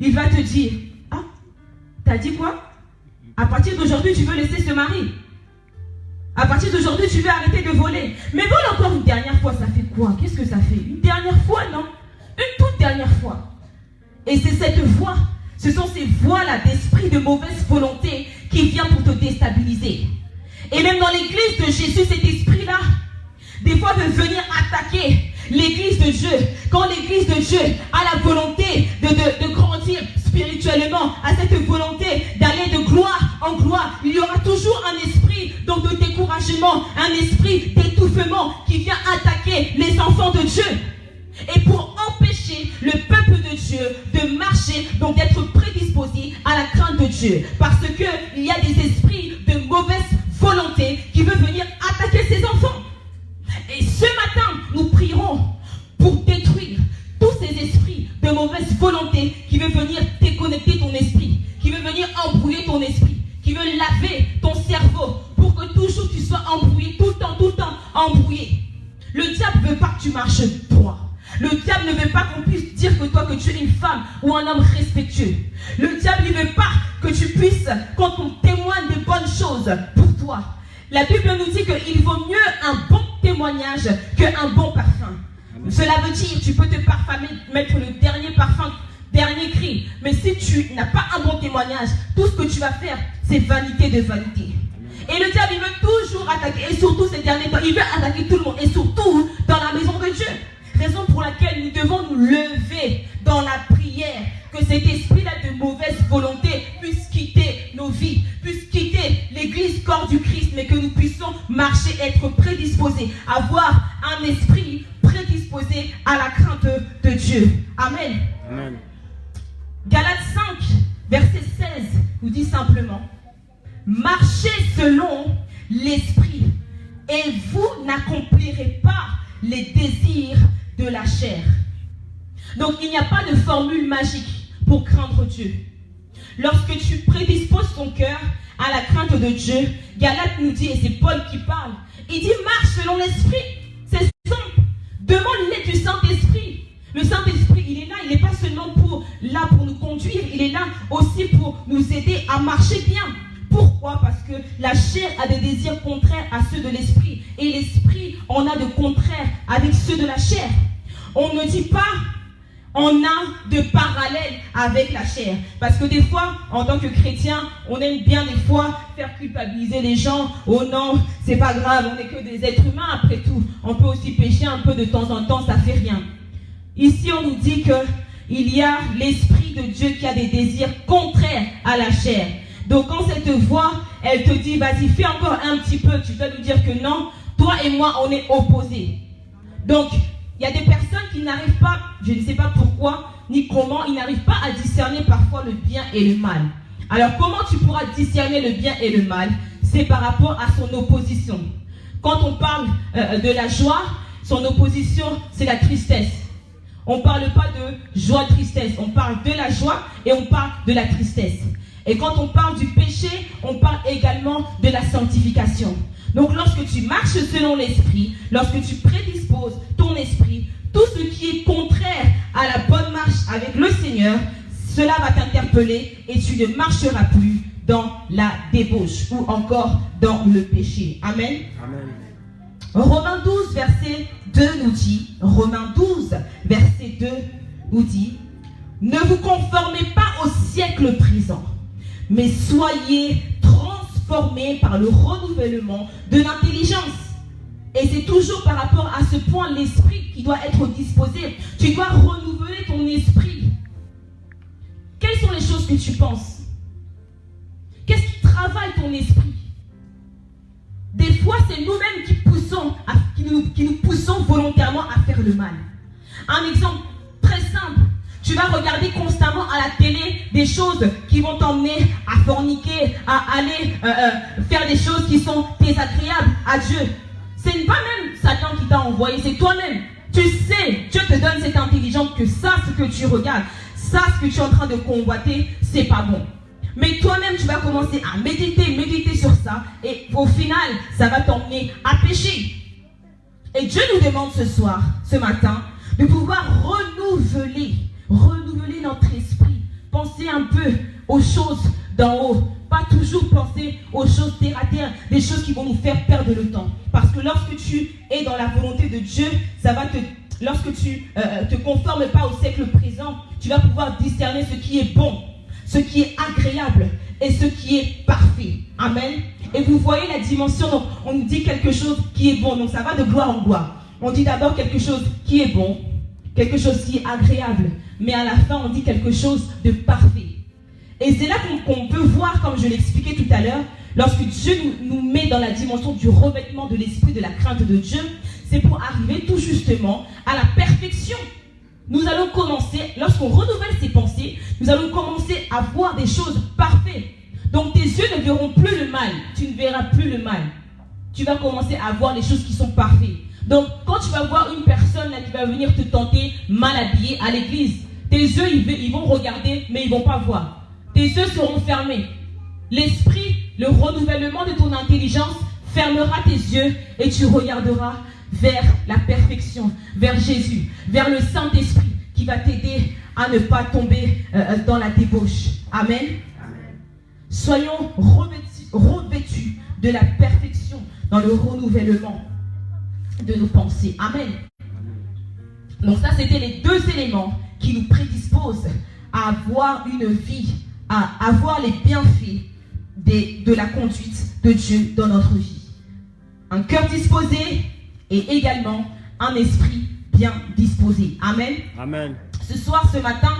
Il va te dire, ah, t'as dit quoi? À partir d'aujourd'hui, tu veux laisser ce mari. À partir d'aujourd'hui, tu veux arrêter de voler. Mais vole encore une dernière fois, ça fait quoi? Qu'est-ce que ça fait? Une dernière fois, non? Une toute dernière fois. Et c'est cette voix, ce sont ces voix-là d'esprit de mauvaise volonté qui vient pour te déstabiliser. Et même dans l'église de Jésus, cet esprit-là, des fois veut venir attaquer l'église de Dieu. Quand l'église de Dieu a la volonté de grandir spirituellement, a cette volonté d'aller de gloire en gloire, il y aura toujours un esprit donc de découragement, un esprit d'étouffement qui vient attaquer les enfants de Dieu. Et pour empêcher le peuple de Dieu de marcher, donc d'être prédisposé à la crainte de Dieu. Parce qu'il y a des esprits de mauvaise volonté qui veulent venir attaquer ses enfants. Et ce matin, nous prierons pour détruire tous ces esprits de mauvaise volonté qui veulent venir déconnecter ton esprit, qui veulent venir embrouiller ton esprit, qui veulent laver ton cerveau pour que toujours tu sois embrouillé, tout le temps embrouillé. Le diable ne veut pas que tu marches droit. Le diable ne veut pas qu'on puisse dire que toi, que tu es une femme ou un homme respectueux. Le diable ne veut pas que tu puisses, quand on témoigne de bonnes choses pour toi. La Bible nous dit qu'il vaut mieux un bon témoignage qu'un bon parfum. Amen. Cela veut dire tu peux te parfumer, mettre le dernier parfum, dernier cri. Mais si tu n'as pas un bon témoignage, tout ce que tu vas faire, c'est vanité de vanité. Amen. Et le diable, il veut toujours attaquer, et surtout ces derniers temps, il veut attaquer tout le monde, et surtout dans la maison de Dieu. Raison pour laquelle nous devons nous lever dans la prière, que cet esprit-là de mauvaise volonté puisse quitter nos vies, puisse quitter l'église corps du Christ, mais que nous puissions marcher, être prédisposés, avoir un esprit prédisposé à la crainte de Dieu. Amen. Amen. Galates 5, verset 16, nous dit simplement, marchez selon l'esprit, et vous n'accomplirez pas les désirs de la chair. Donc il n'y a pas de formule magique pour craindre Dieu. Lorsque tu prédisposes ton cœur à la crainte de Dieu, Galates nous dit, et c'est Paul qui parle, il dit marche selon l'esprit. C'est simple. Demande-les du Saint-Esprit. Le Saint-Esprit, il est là, il n'est pas seulement là pour nous conduire, il est là aussi pour nous aider à marcher bien. Pourquoi? Parce que la chair a des désirs contraires à ceux de l'esprit. Et l'esprit en a de contraires avec ceux de la chair. On ne dit pas on a de parallèles avec la chair. Parce que des fois, en tant que chrétien, on aime bien des fois faire culpabiliser les gens. Oh non, c'est pas grave, on n'est que des êtres humains après tout. On peut aussi pécher un peu de temps en temps, ça fait rien. Ici, on nous dit qu'il y a l'esprit de Dieu qui a des désirs contraires à la chair. Donc quand cette voix, elle te dit, vas-y, fais encore un petit peu, tu dois nous dire que non, toi et moi, on est opposés. Donc, il y a des personnes qui n'arrivent pas, je ne sais pas pourquoi, ni comment, ils n'arrivent pas à discerner parfois le bien et le mal. Alors, comment tu pourras discerner le bien et le mal? C'est par rapport à son opposition. Quand on parle de la joie, son opposition, c'est la tristesse. On ne parle pas de joie-tristesse, on parle de la joie et on parle de la tristesse. Et quand on parle du péché, on parle également de la sanctification. Donc lorsque tu marches selon l'esprit, lorsque tu prédisposes ton esprit, tout ce qui est contraire à la bonne marche avec le Seigneur, cela va t'interpeller et tu ne marcheras plus dans la débauche ou encore dans le péché. Amen. Amen. Romains 12, verset 2 nous dit, Romains 12, verset 2 nous dit, ne vous conformez pas au siècle présent, mais soyez transformés par le renouvellement de l'intelligence. Et c'est toujours par rapport à ce point, l'esprit qui doit être disposé. Tu dois renouveler ton esprit. Quelles sont les choses que tu penses? Qu'est-ce qui travaille ton esprit? Des fois, c'est nous-mêmes qui nous poussons volontairement à faire le mal. Un exemple très simple. Tu vas regarder constamment à la télé des choses qui vont t'emmener à forniquer, à aller faire des choses qui sont désagréables à Dieu. Ce n'est pas même Satan qui t'a envoyé, c'est toi-même. Tu sais, Dieu te donne cette intelligence que ça, ce que tu regardes, ça, ce que tu es en train de convoiter, c'est pas bon. Mais toi-même, tu vas commencer à méditer sur ça, et au final, ça va t'emmener à pécher. Et Dieu nous demande ce matin, de pouvoir renouveler notre esprit. Penser un peu aux choses d'en haut. Pas toujours penser aux choses terre à terre, des choses qui vont nous faire perdre le temps. Parce que lorsque tu es dans la volonté de Dieu, lorsque tu te conformes pas au siècle présent, tu vas pouvoir discerner ce qui est bon, ce qui est agréable et ce qui est parfait. Amen. Et vous voyez la dimension, donc on nous dit quelque chose qui est bon, donc ça va de gloire en gloire. On dit d'abord quelque chose qui est bon, quelque chose qui est agréable, mais à la fin on dit quelque chose de parfait. Et c'est là qu'on peut voir, comme je l'expliquais tout à l'heure, lorsque Dieu nous met dans la dimension du revêtement de l'esprit, de la crainte de Dieu, c'est pour arriver tout justement à la perfection. Nous allons commencer, lorsqu'on renouvelle ses pensées, nous allons commencer à voir des choses parfaites. Donc tes yeux ne verront plus le mal, tu ne verras plus le mal. Tu vas commencer à voir les choses qui sont parfaites. Donc quand tu vas voir une personne là, qui va venir te tenter mal habillée à l'église, tes yeux ils vont regarder mais ils ne vont pas voir. Tes yeux seront fermés. L'esprit, le renouvellement de ton intelligence fermera tes yeux et tu regarderas vers la perfection, vers Jésus, vers le Saint-Esprit qui va t'aider à ne pas tomber dans la débauche. Amen. Amen. Soyons revêtus de la perfection dans le renouvellement de nos pensées. Amen. Donc ça, c'était les deux éléments qui nous prédisposent à avoir une vie, à avoir les bienfaits de la conduite de Dieu dans notre vie. Un cœur disposé et également un esprit bien disposé. Amen. Amen. Ce soir, ce matin,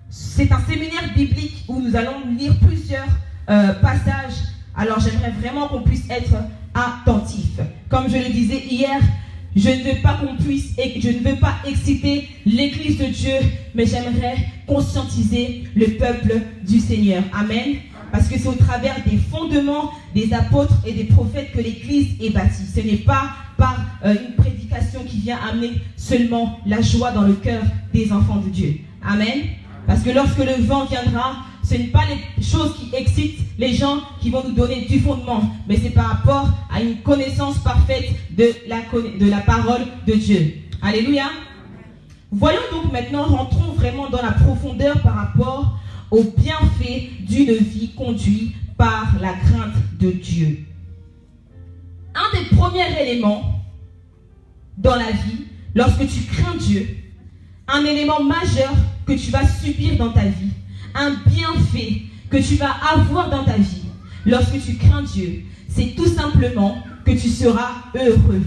c'est un séminaire biblique où nous allons lire plusieurs passages. Alors j'aimerais vraiment qu'on puisse être attentif. Comme je le disais hier, je ne veux pas je ne veux pas exciter l'église de Dieu, mais j'aimerais conscientiser le peuple du Seigneur. Amen. Parce que c'est au travers des fondements des apôtres et des prophètes que l'église est bâtie. Ce n'est pas par une prédication qui vient amener seulement la joie dans le cœur des enfants de Dieu. Amen. Parce que lorsque le vent viendra, ce n'est pas les choses qui excitent les gens qui vont nous donner du fondement, mais c'est par rapport à une connaissance parfaite de la parole de Dieu. Alléluia. Voyons donc maintenant, rentrons vraiment dans la profondeur par rapport aux bienfaits d'une vie conduite par la crainte de Dieu. Un des premiers éléments dans la vie, lorsque tu crains Dieu, un élément majeur que tu vas subir dans ta vie, un bienfait que tu vas avoir dans ta vie, lorsque tu crains Dieu, c'est tout simplement que tu seras heureux.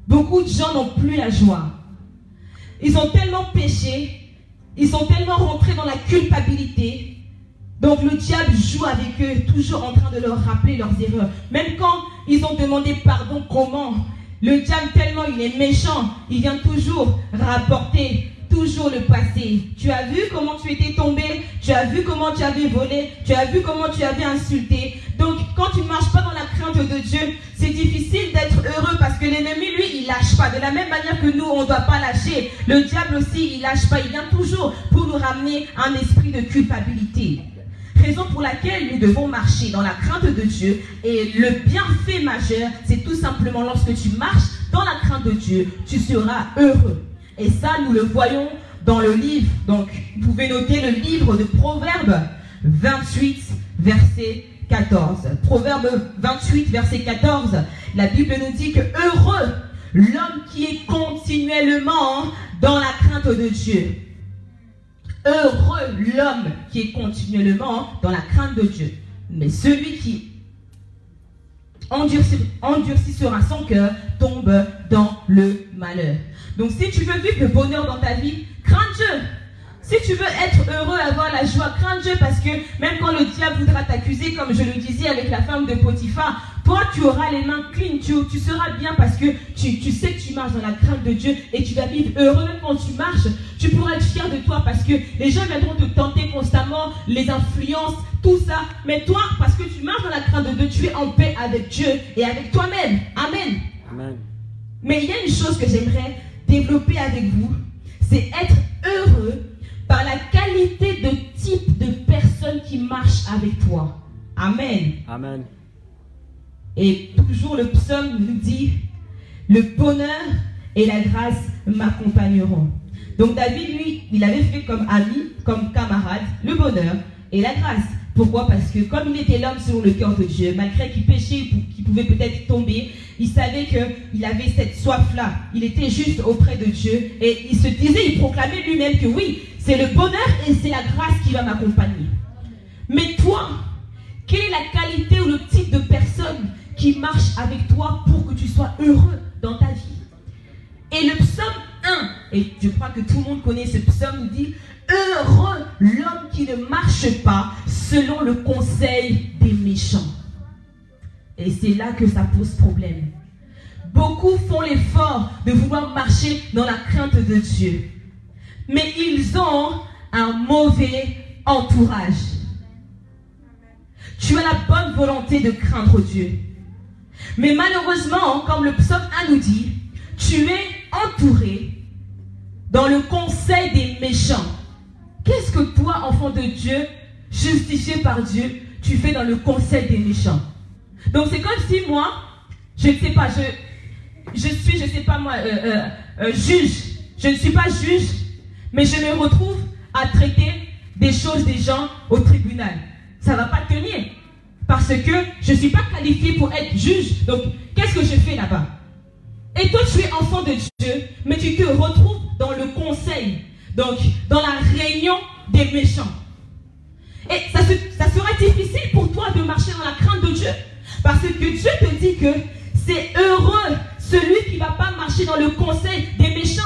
Beaucoup de gens n'ont plus la joie. Ils ont tellement péché, ils sont tellement rentrés dans la culpabilité. Donc le diable joue avec eux, toujours en train de leur rappeler leurs erreurs. Même quand ils ont demandé pardon, comment? Le diable, tellement il est méchant, il vient toujours rapporter toujours le passé. Tu as vu comment tu étais tombé, tu as vu comment tu avais volé, tu as vu comment tu avais insulté. Donc quand tu ne marches pas dans la crainte de Dieu, c'est difficile d'être heureux parce que l'ennemi, lui, il lâche pas. De la même manière que nous, on ne doit pas lâcher. Le diable aussi, il lâche pas. Il vient toujours pour nous ramener un esprit de culpabilité. Raison pour laquelle nous devons marcher dans la crainte de Dieu. Et le bienfait majeur, c'est tout simplement lorsque tu marches dans la crainte de Dieu, tu seras heureux. Et ça, nous le voyons dans le livre. Donc, vous pouvez noter le livre de Proverbes 28, verset 14. Proverbe 28, verset 14. La Bible nous dit que heureux l'homme qui est continuellement dans la crainte de Dieu. Heureux l'homme qui est continuellement dans la crainte de Dieu. Mais celui qui endurcira son cœur tombe dans le malheur. Donc si tu veux vivre le bonheur dans ta vie, crains Dieu. Si tu veux être heureux, avoir la joie, crains Dieu, parce que même quand le diable voudra t'accuser, comme je le disais avec la femme de Potiphar, toi tu auras les mains clean, tu seras bien parce que tu sais que tu marches dans la crainte de Dieu et tu vas vivre heureux. Même quand tu marches, tu pourras être fier de toi parce que les gens viendront te tenter constamment, les influences, tout ça. Mais toi, parce que tu marches dans la crainte de Dieu, tu es en paix avec Dieu et avec toi-même. Amen. Amen. Mais il y a une chose que j'aimerais développer avec vous, c'est être heureux par la qualité de type de personne qui marche avec toi. Amen. Amen. Et toujours le psaume nous dit, le bonheur et la grâce m'accompagneront. Donc David, lui, il avait fait comme ami, comme camarade, le bonheur et la grâce. Pourquoi? Parce que comme il était l'homme selon le cœur de Dieu, malgré qu'il péchait, qu'il pouvait peut-être tomber, il savait qu'il avait cette soif-là. Il était juste auprès de Dieu et il se disait, il proclamait lui-même que oui, c'est le bonheur et c'est la grâce qui va m'accompagner. Mais toi, quelle est la qualité ou le type de personne qui marche avec toi pour que tu sois heureux dans ta vie? Et le psaume 1, et je crois que tout le monde connaît ce psaume, nous dit, heureux l'homme qui ne marche pas selon le conseil des méchants. Et c'est là que ça pose problème. Beaucoup font l'effort de vouloir marcher dans la crainte de Dieu. Mais ils ont un mauvais entourage. Tu as la bonne volonté de craindre Dieu. Mais malheureusement, comme le psaume 1 nous dit, tu es entouré dans le conseil des méchants. Qu'est-ce que toi, enfant de Dieu, justifié par Dieu, tu fais dans le conseil des méchants? Donc c'est comme si moi, je ne sais pas, je suis, je ne sais pas moi, juge. Je ne suis pas juge, mais je me retrouve à traiter des choses des gens au tribunal. Ça ne va pas tenir. Parce que je ne suis pas qualifié pour être juge. Donc, qu'est-ce que je fais là-bas? Et toi, tu es enfant de Dieu, mais tu te retrouves dans le conseil. Donc, dans la réunion des méchants. Et ça sera difficile pour toi de marcher dans la crainte de Dieu. Parce que Dieu te dit que c'est heureux celui qui ne va pas marcher dans le conseil des méchants.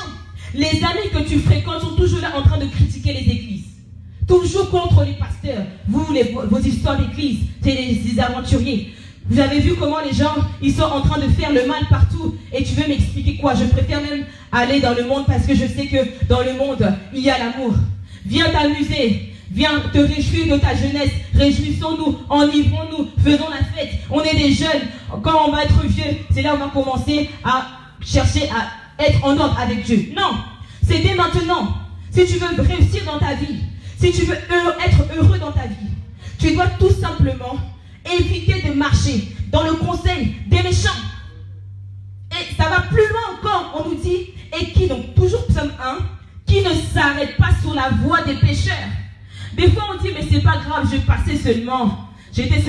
Les amis que tu fréquentes sont toujours là en train de critiquer les églises. Toujours contre les pasteurs. Vous, vos histoires d'église, c'est les aventuriers. Vous avez vu comment les gens, ils sont en train de faire le mal partout. Et tu veux m'expliquer quoi? Je préfère même aller dans le monde parce que je sais que dans le monde, il y a l'amour. Viens t'amuser. Viens te réjouir de ta jeunesse. Réjouissons-nous, enivrons-nous, faisons la fête. On est des jeunes. Quand on va être vieux, c'est là où on va commencer à chercher à être en ordre avec Dieu. Non, c'est dès maintenant. Si tu veux réussir dans ta vie, si tu veux être heureux dans ta vie, tu dois tout simplement éviter de marcher dans le conseil des méchants. Et ça va plus loin encore. On nous dit, et qui, donc toujours psaume 1, qui ne s'arrête pas sur la voie des pécheurs. Des fois on dit, mais c'est pas grave, je passais seulement. J'étais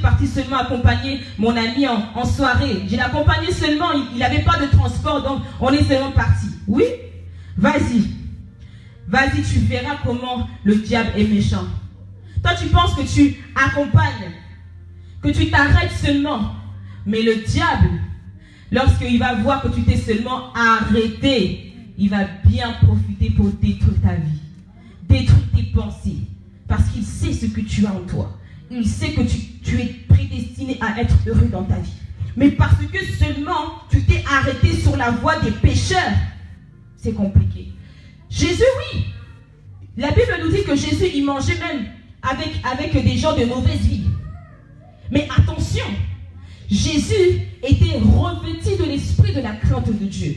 parti seulement accompagner mon ami en soirée. Je l'accompagnais seulement, il n'avait pas de transport, donc on est seulement parti. Oui, vas-y. Vas-y, tu verras comment le diable est méchant. Toi, tu penses que tu accompagnes, que tu t'arrêtes seulement. Mais le diable, lorsqu'il va voir que tu t'es seulement arrêté, il va bien profiter pour détruire ta vie, détruire tes pensées. Parce qu'il sait ce que tu as en toi. Il sait que tu es prédestiné à être heureux dans ta vie. Mais parce que seulement tu t'es arrêté sur la voie des pécheurs, c'est compliqué. Jésus, oui. La Bible nous dit que Jésus, il mangeait même avec des gens de mauvaise vie. Mais attention, Jésus était revêtu de l'esprit de la crainte de Dieu.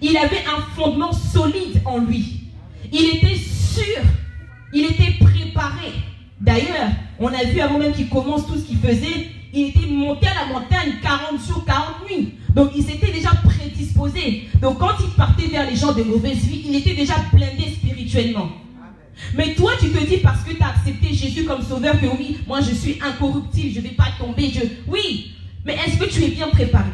Il avait un fondement solide en lui. Il était sûr, il était préparé. D'ailleurs, on a vu avant même qu'il commence tout ce qu'il faisait, il était monté à la montagne 40 jours, 40 nuits. Donc il s'était déjà prédisposé. Donc quand il partait vers les gens de mauvaise vie, il était déjà blindé spirituellement. Mais toi, tu te dis parce que tu as accepté Jésus comme sauveur que oui, moi je suis incorruptible, je ne vais pas tomber. Oui, mais est-ce que tu es bien préparé?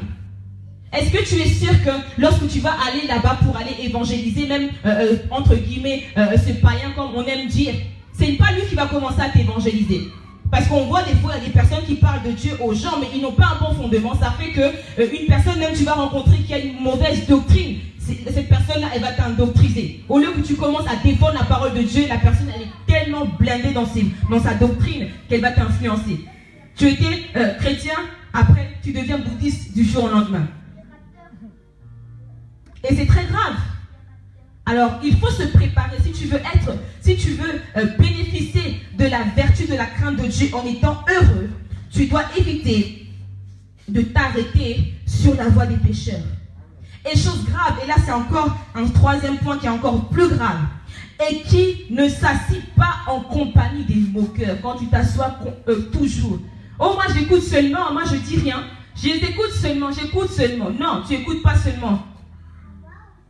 Est-ce que tu es sûr que lorsque tu vas aller là-bas pour aller évangéliser, même entre guillemets, ce païen comme on aime dire, c'est pas lui qui va commencer à t'évangéliser? Parce qu'on voit des fois, il y a des personnes qui parlent de Dieu aux gens, mais ils n'ont pas un bon fondement. Ça fait que une personne, même tu vas rencontrer qui a une mauvaise doctrine, cette personne-là, elle va t'endoctriner. Au lieu que tu commences à défendre la parole de Dieu, la personne, elle est tellement blindée dans sa doctrine qu'elle va t'influencer. Tu étais chrétien, après tu deviens bouddhiste du jour au lendemain. Et c'est très grave. Alors, il faut se préparer si tu veux bénéficier de la vertu de la crainte de Dieu en étant heureux. Tu dois éviter de t'arrêter sur la voie des pécheurs. Et chose grave, et là c'est encore un troisième point qui est encore plus grave, et qui ne s'assied pas en compagnie des moqueurs. Quand tu t'assois toujours. Oh, moi j'écoute seulement, moi je dis rien. J'écoute seulement. Non, tu n'écoutes pas seulement.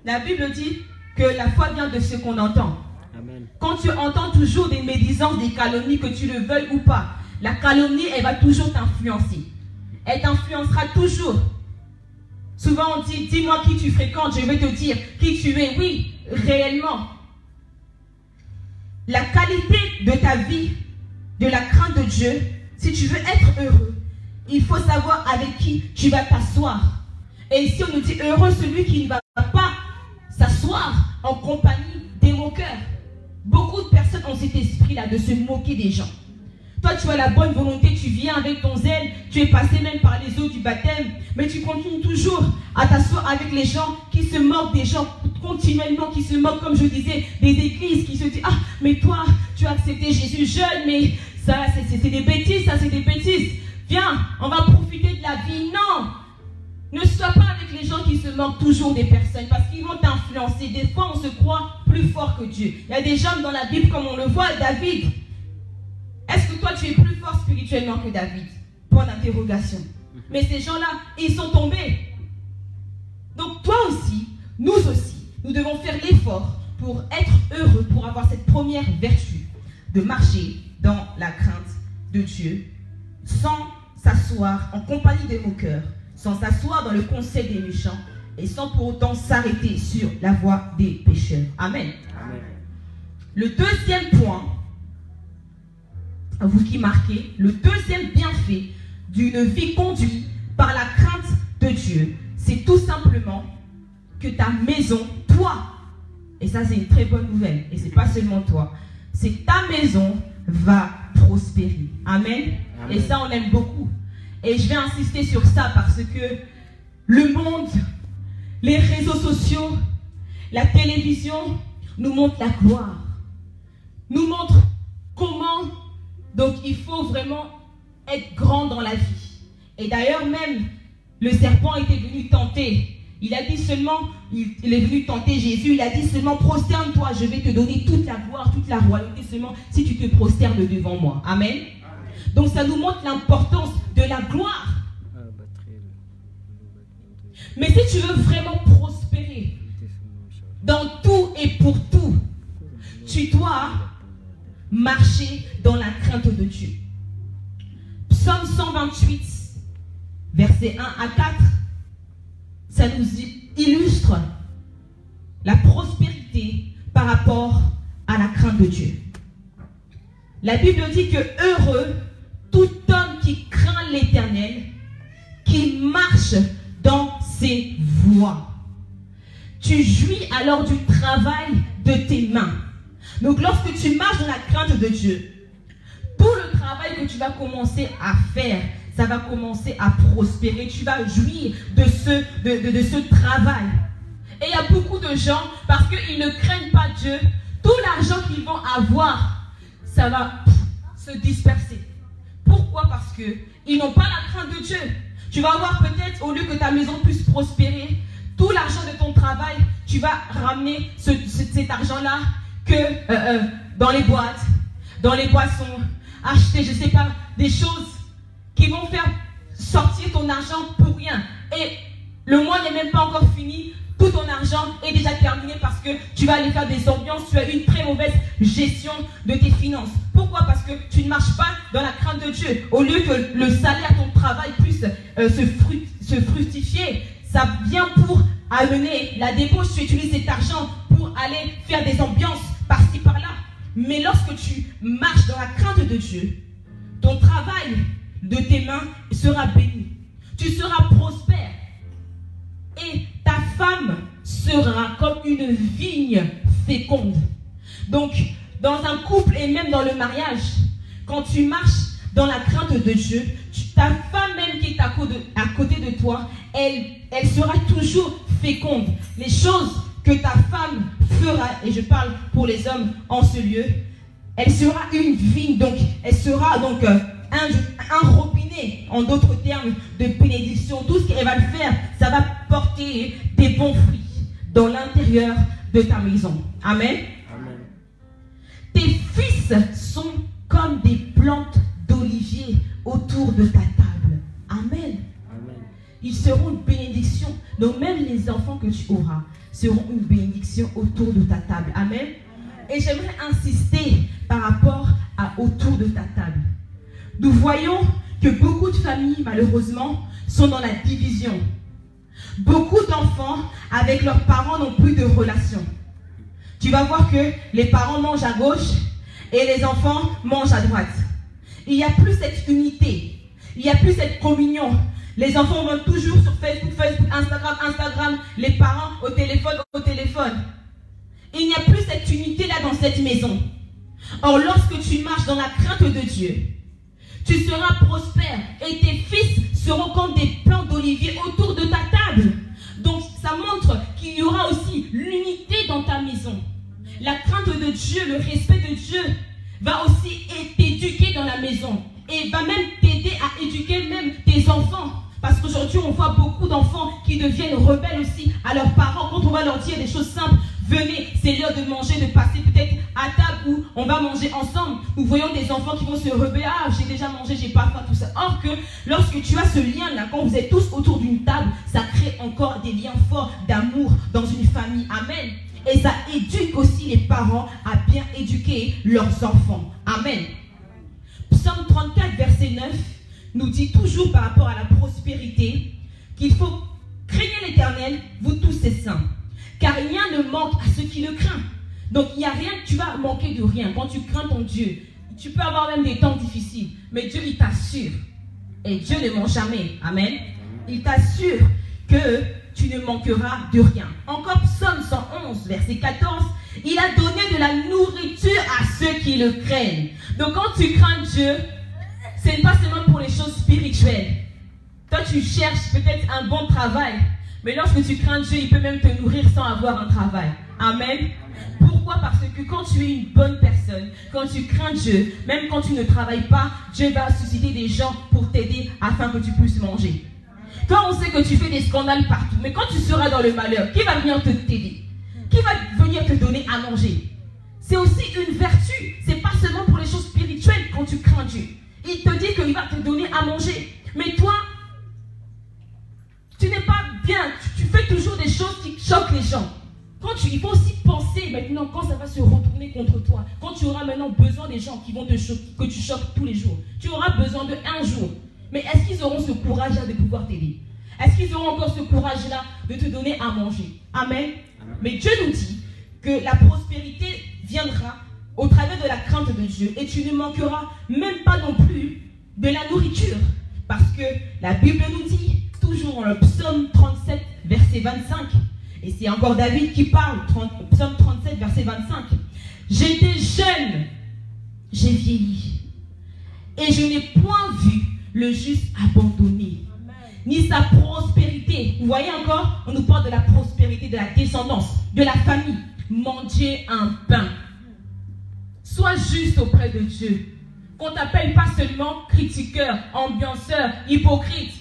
La Bible dit que la foi vient de ce qu'on entend. Amen. Quand tu entends toujours des médisances, des calomnies, que tu le veuilles ou pas, la calomnie, elle va toujours t'influencer. Elle t'influencera toujours. Souvent on dit, dis-moi qui tu fréquentes, je vais te dire qui tu es. Oui, réellement. La qualité de ta vie, de la crainte de Dieu, si tu veux être heureux, il faut savoir avec qui tu vas t'asseoir. Et ici on nous dit heureux celui qui ne va pas s'asseoir en compagnie des moqueurs. Beaucoup de personnes ont cet esprit-là de se moquer des gens. Toi, tu as la bonne volonté, tu viens avec ton zèle, tu es passé même par les eaux du baptême, mais tu continues toujours à t'asseoir avec les gens qui se moquent des gens continuellement, qui se moquent, comme je disais, des églises, qui se disent, ah, mais toi, tu as accepté Jésus jeune, mais ça, c'est des bêtises, ça, c'est des bêtises. Viens, on va profiter de la vie. Non! Ne sois pas avec les gens qui se moquent toujours des personnes, parce qu'ils vont t'influencer. Des fois, on se croit plus fort que Dieu. Il y a des gens dans la Bible, comme on le voit, David. Est-ce que toi, tu es plus fort spirituellement que David? Point d'interrogation. Mais ces gens-là, ils sont tombés. Donc toi aussi, nous aussi, nous devons faire l'effort pour être heureux, pour avoir cette première vertu de marcher dans la crainte de Dieu, sans s'asseoir en compagnie des moqueurs, sans s'asseoir dans le conseil des méchants et sans pour autant s'arrêter sur la voie des pécheurs. Amen. Amen. Le deuxième point, vous qui marquez, le deuxième bienfait d'une vie conduite par la crainte de Dieu, c'est tout simplement que ta maison, toi, et ça c'est une très bonne nouvelle, et c'est pas seulement toi, c'est ta maison va prospérer. Amen. Amen. Et ça on aime beaucoup. Et je vais insister sur ça parce que le monde, les réseaux sociaux, la télévision nous montrent la gloire, nous montrent comment. Donc il faut vraiment être grand dans la vie. Et d'ailleurs même, le serpent était venu tenter. Il a dit seulement, il est venu tenter Jésus, il a dit seulement prosterne-toi, je vais te donner toute la gloire, toute la royauté seulement si tu te prosternes devant moi. Amen. Donc ça nous montre l'importance de la gloire. Mais si tu veux vraiment prospérer dans tout et pour tout, tu dois marcher dans la crainte de Dieu. Psaume 128, versets 1 à 4, ça nous illustre la prospérité par rapport à la crainte de Dieu. La Bible dit que heureux tout homme qui craint l'Éternel, qui marche dans ses voies. Tu jouis alors du travail de tes mains. Donc lorsque tu marches dans la crainte de Dieu, tout le travail que tu vas commencer à faire, ça va commencer à prospérer. Tu vas jouir de ce travail. Et il y a beaucoup de gens, parce qu'ils ne craignent pas Dieu, tout l'argent qu'ils vont avoir, ça va se disperser. Pourquoi? Parce qu'ils n'ont pas la crainte de Dieu. Tu vas avoir peut-être, au lieu que ta maison puisse prospérer, tout l'argent de ton travail, tu vas ramener cet argent-là que dans les boîtes, dans les boissons, acheter, je ne sais pas, des choses qui vont faire sortir ton argent pour rien. Et le mois n'est même pas encore fini. Tout ton argent est déjà terminé parce que tu vas aller faire des ambiances. Tu as une très mauvaise gestion de tes finances. Pourquoi? Parce que tu ne marches pas dans la crainte de Dieu. Au lieu que le salaire, ton travail puisse se fructifier, ça vient pour amener la débauche. Tu utilises cet argent pour aller faire des ambiances par-ci, par-là. Mais lorsque tu marches dans la crainte de Dieu, ton travail de tes mains sera béni. Tu seras prospère. Et ta femme sera comme une vigne féconde. Donc, dans un couple et même dans le mariage, quand tu marches dans la crainte de Dieu, ta femme même qui est à côté de toi, elle sera toujours féconde. Les choses que ta femme fera, et je parle pour les hommes en ce lieu, elle sera une vigne, donc elle sera donc un robinet, en d'autres termes, de bénédiction. Tout ce qu'elle va faire, ça va porter des bons fruits dans l'intérieur de ta maison. Amen. Amen. Tes fils sont comme des plantes d'olivier autour de ta table. Amen. Amen. Ils seront une bénédiction. Donc même les enfants que tu auras seront une bénédiction autour de ta table. Amen. Et j'aimerais insister par rapport autour de ta table. Nous voyons que beaucoup de familles, malheureusement, sont dans la division. Beaucoup d'enfants, avec leurs parents, n'ont plus de relation. Tu vas voir que les parents mangent à gauche et les enfants mangent à droite. Il n'y a plus cette unité. Il n'y a plus cette communion. Les enfants vont toujours sur Facebook, Instagram, les parents au téléphone. Il n'y a plus cette unité-là dans cette maison. Or, lorsque tu marches dans la crainte de Dieu, tu seras prospère et tes fils seront comme des plants d'olivier autour de ta table. Donc, ça montre qu'il y aura aussi l'unité dans ta maison. La crainte de Dieu, le respect de Dieu va aussi t'éduquer dans la maison et va même t'aider à éduquer même tes enfants. Parce qu'aujourd'hui, on voit beaucoup d'enfants qui deviennent rebelles aussi à leurs parents. Quand on va leur dire des choses simples, venez, c'est l'heure de manger, de passer peut-être à table où on va manger ensemble. Nous voyons des enfants qui vont se rebeller. Ah, j'ai déjà mangé, j'ai pas faim, tout ça. Or que lorsque tu as ce lien-là, quand vous êtes tous autour d'une table, ça crée encore des liens forts d'amour dans une famille. Amen. Et ça éduque aussi les parents à bien éduquer leurs enfants. Amen. Psaume 34, verset 9, nous dit toujours par rapport à la prospérité qu'il faut craigner l'Éternel, vous tous ses saints. Car rien ne manque à ceux qui le craignent. Donc il n'y a rien, tu vas manquer de rien. Quand tu crains ton Dieu, tu peux avoir même des temps difficiles. Mais Dieu, il t'assure. Et Dieu ne ment jamais. Amen. Il t'assure que tu ne manqueras de rien. Encore Psaume 111, verset 14. Il a donné de la nourriture à ceux qui le craignent. Donc quand tu crains Dieu, ce n'est pas seulement pour les choses spirituelles. Toi, tu cherches peut-être un bon travail. Mais lorsque tu crains Dieu, il peut même te nourrir sans avoir un travail. Amen. Pourquoi? Parce que quand tu es une bonne personne, quand tu crains Dieu, même quand tu ne travailles pas, Dieu va susciter des gens pour t'aider afin que tu puisses manger. Toi, on sait que tu fais des scandales partout. Mais quand tu seras dans le malheur, qui va venir t'aider? Qui va venir te donner à manger? C'est aussi une vertu. C'est pas seulement pour les choses spirituelles quand tu crains Dieu. Il te dit qu'il va te donner à manger. Mais toi, tu n'es pas bien. Tu fais toujours des choses qui choquent les gens. Il faut aussi penser maintenant quand ça va se retourner contre toi. Quand tu auras maintenant besoin des gens qui vont te choquer, que tu choques tous les jours. Tu auras besoin d'un jour. Mais est-ce qu'ils auront ce courage-là de pouvoir t'aider? Est-ce qu'ils auront encore ce courage-là de te donner à manger? Amen. Mais Dieu nous dit que la prospérité viendra au travers de la crainte de Dieu. Et tu ne manqueras même pas non plus de la nourriture. Parce que la Bible nous dit, toujours dans le psaume 37, verset 25, et c'est encore David qui parle, psaume 37, verset 25. J'étais jeune, j'ai vieilli, et je n'ai point vu le juste abandonné, ni sa prospérité. Vous voyez encore, on nous parle de la prospérité, de la descendance, de la famille. Manger un pain. Sois juste auprès de Dieu. Qu'on t'appelle pas seulement critiqueur, ambianceur, hypocrite.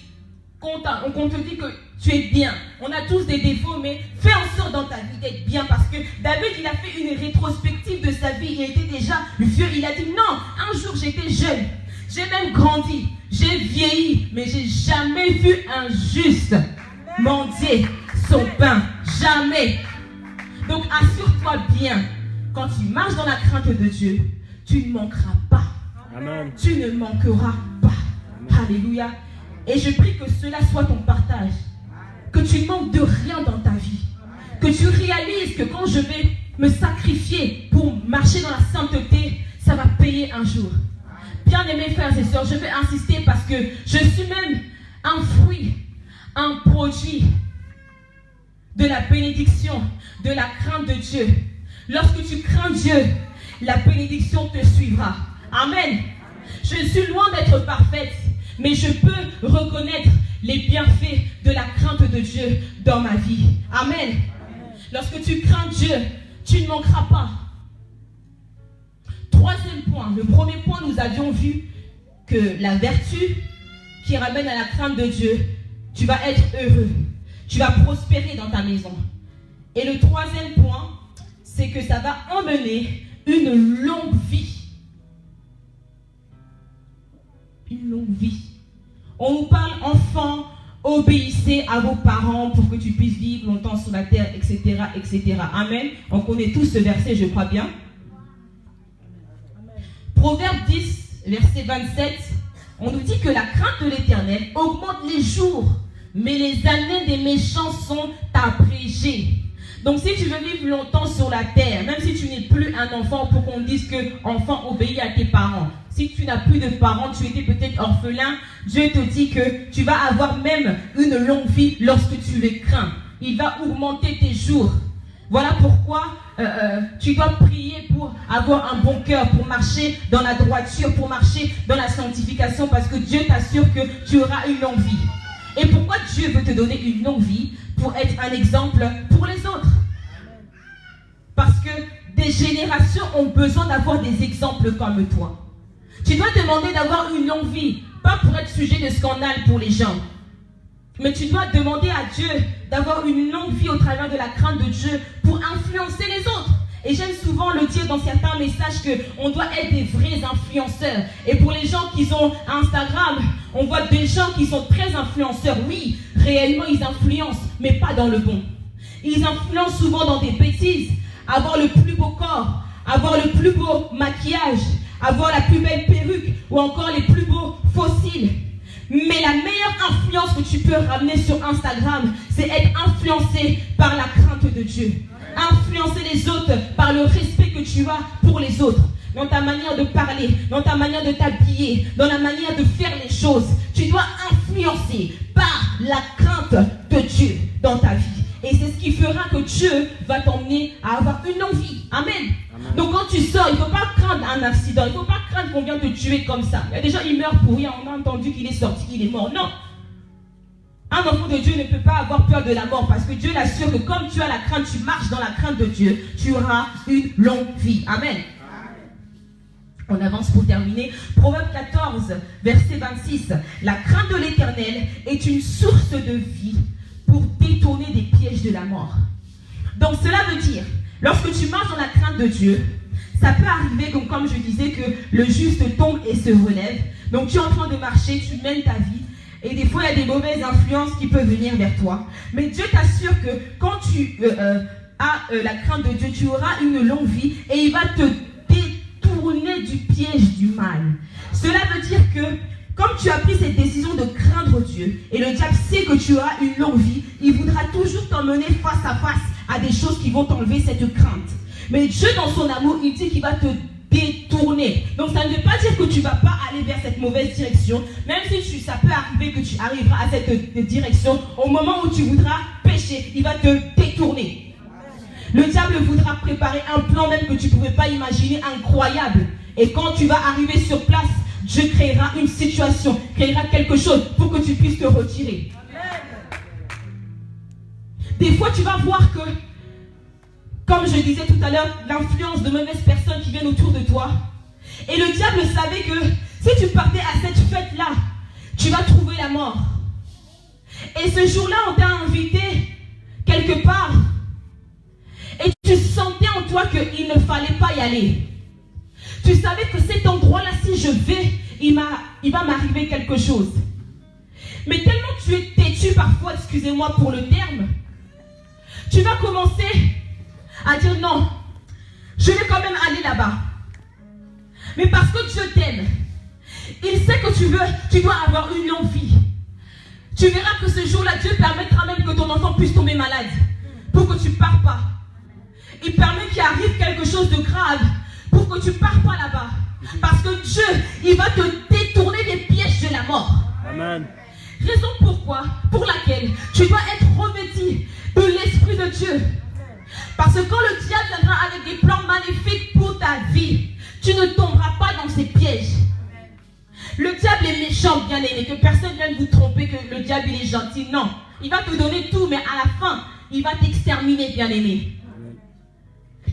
Qu'on te dit que tu es bien. On a tous des défauts, mais fais en sorte dans ta vie d'être bien. Parce que David, il a fait une rétrospective de sa vie. Il était déjà vieux. Il a dit non, un jour j'étais jeune. J'ai même grandi, j'ai vieilli, mais j'ai jamais vu un juste mendier son pain. Jamais. Donc assure-toi bien, quand tu marches dans la crainte de Dieu, tu ne manqueras pas. Amen. Tu ne manqueras pas. Amen. Alléluia. Et je prie que cela soit ton partage. Que tu ne manques de rien dans ta vie. Que tu réalises que quand je vais me sacrifier pour marcher dans la sainteté, ça va payer un jour. Bien-aimés frères et sœurs, je vais insister parce que je suis même un fruit, un produit de la bénédiction, de la crainte de Dieu. Lorsque tu crains Dieu, la bénédiction te suivra. Amen. Je suis loin d'être parfaite, mais je peux reconnaître les bienfaits de la crainte de Dieu dans ma vie. Amen. Lorsque tu crains Dieu, tu ne manqueras pas. Troisième point. Le premier point, nous avions vu que la vertu qui ramène à la crainte de Dieu, tu vas être heureux. Tu vas prospérer dans ta maison. Et le troisième point, c'est que ça va emmener une longue vie. Une longue vie. On nous parle, enfants, obéissez à vos parents pour que tu puisses vivre longtemps sur la terre, etc., etc. Amen. On connaît tous ce verset, je crois bien. Proverbe 10, verset 27, on nous dit que la crainte de l'Éternel augmente les jours, mais les années des méchants sont abrégées. Donc si tu veux vivre longtemps sur la terre, même si tu n'es plus un enfant, pour qu'on dise que enfant obéit à tes parents, si tu n'as plus de parents, tu étais peut-être orphelin, Dieu te dit que tu vas avoir même une longue vie lorsque tu le crains. Il va augmenter tes jours. Voilà pourquoi tu dois prier pour avoir un bon cœur, pour marcher dans la droiture, pour marcher dans la sanctification, parce que Dieu t'assure que tu auras une longue vie. Et pourquoi Dieu veut te donner une longue vie? Pour être un exemple pour les autres. Parce que des générations ont besoin d'avoir des exemples comme toi. Tu dois demander d'avoir une longue vie, pas pour être sujet de scandale pour les gens. Mais tu dois demander à Dieu d'avoir une longue vie au travers de la crainte de Dieu pour influencer les autres. Et j'aime souvent le dire dans certains messages qu'on doit être des vrais influenceurs. Et pour les gens qui ont Instagram, on voit des gens qui sont très influenceurs. Oui, réellement ils influencent, mais pas dans le bon. Ils influencent souvent dans des bêtises. Avoir le plus beau corps, avoir le plus beau maquillage, avoir la plus belle perruque ou encore les plus beaux fossiles. Mais la meilleure influence que tu peux ramener sur Instagram, c'est être influencé par la crainte de Dieu. Influencer les autres par le respect que tu as pour les autres. Dans ta manière de parler, dans ta manière de t'habiller, dans la manière de faire les choses. Tu dois influencer par la crainte de Dieu dans ta vie. Et c'est ce qui fera que Dieu va t'emmener à avoir une longue vie. Amen. Amen. Donc quand tu sors, il ne faut pas craindre un accident. Il ne faut pas craindre qu'on vient te tuer comme ça. Il y a des gens, ils meurent pour rien. On a entendu qu'il est sorti, qu'il est mort. Non. Un enfant de Dieu ne peut pas avoir peur de la mort parce que Dieu l'assure que comme tu as la crainte, tu marches dans la crainte de Dieu, tu auras une longue vie. Amen. On avance pour terminer. Proverbe 14, verset 26. La crainte de l'Éternel est une source de vie pour détourner des pièges de la mort. Donc cela veut dire, lorsque tu marches dans la crainte de Dieu, ça peut arriver, donc comme je disais, que le juste tombe et se relève. Donc tu es en train de marcher, tu mènes ta vie. Et des fois, il y a des mauvaises influences qui peuvent venir vers toi. Mais Dieu t'assure que quand tu as la crainte de Dieu, tu auras une longue vie et il va te détourner du piège du mal. Cela veut dire que comme tu as pris cette décision de craindre Dieu et le diable sait que tu auras une longue vie, il voudra toujours t'emmener face à face à des choses qui vont t'enlever cette crainte. Mais Dieu, dans son amour, il dit qu'il va te détourner. Donc ça ne veut pas dire que tu ne vas pas aller vers cette mauvaise direction, même si ça peut arriver que tu arriveras à cette direction. Au moment où tu voudras pécher, il va te détourner. Le diable voudra préparer un plan même que tu ne pouvais pas imaginer, incroyable. Et quand tu vas arriver sur place, Dieu créera une situation, créera quelque chose pour que tu puisses te retirer. Des fois, tu vas voir que, comme je disais tout à l'heure, l'influence de mauvaises personnes qui viennent autour de toi. Et le diable savait que si tu partais à cette fête-là, tu vas trouver la mort. Et ce jour-là, on t'a invité quelque part. Et tu sentais en toi qu'il ne fallait pas y aller. Tu savais que cet endroit-là, si je vais, il va m'arriver quelque chose. Mais tellement tu es têtu parfois, excusez-moi pour le terme, tu vas commencer à dire non, je vais quand même aller là-bas. Mais parce que Dieu t'aime, il sait que tu dois avoir une longue vie. Tu verras que ce jour-là, Dieu permettra même que ton enfant puisse tomber malade pour que tu ne pars pas. Il permet qu'il arrive quelque chose de grave pour que tu ne pars pas là-bas. Parce que Dieu, il va te détourner des pièges de la mort. Amen. Raison pour laquelle tu dois être revêtu de l'Esprit de Dieu. Parce que quand le diable viendra avec des plans maléfiques pour ta vie, tu ne tomberas pas dans ses pièges. Le diable est méchant, bien aimé, que personne ne vienne vous tromper que le diable il est gentil. Non, il va te donner tout, mais à la fin, il va t'exterminer, bien aimé.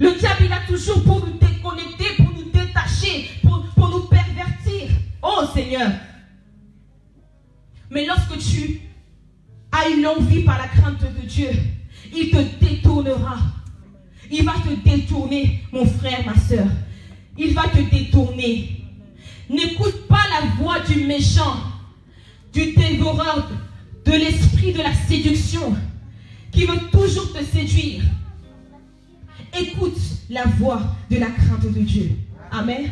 Le diable, il a toujours pour nous déconnecter, pour nous détacher, pour nous pervertir. Oh Seigneur. Mais lorsque tu as une longue vie par la crainte de Dieu, il te détournera. Il va te détourner, mon frère, ma soeur. Il va te détourner. N'écoute pas la voix du méchant, du dévoreur, de l'esprit de la séduction, qui veut toujours te séduire. Écoute la voix de la crainte de Dieu. Amen.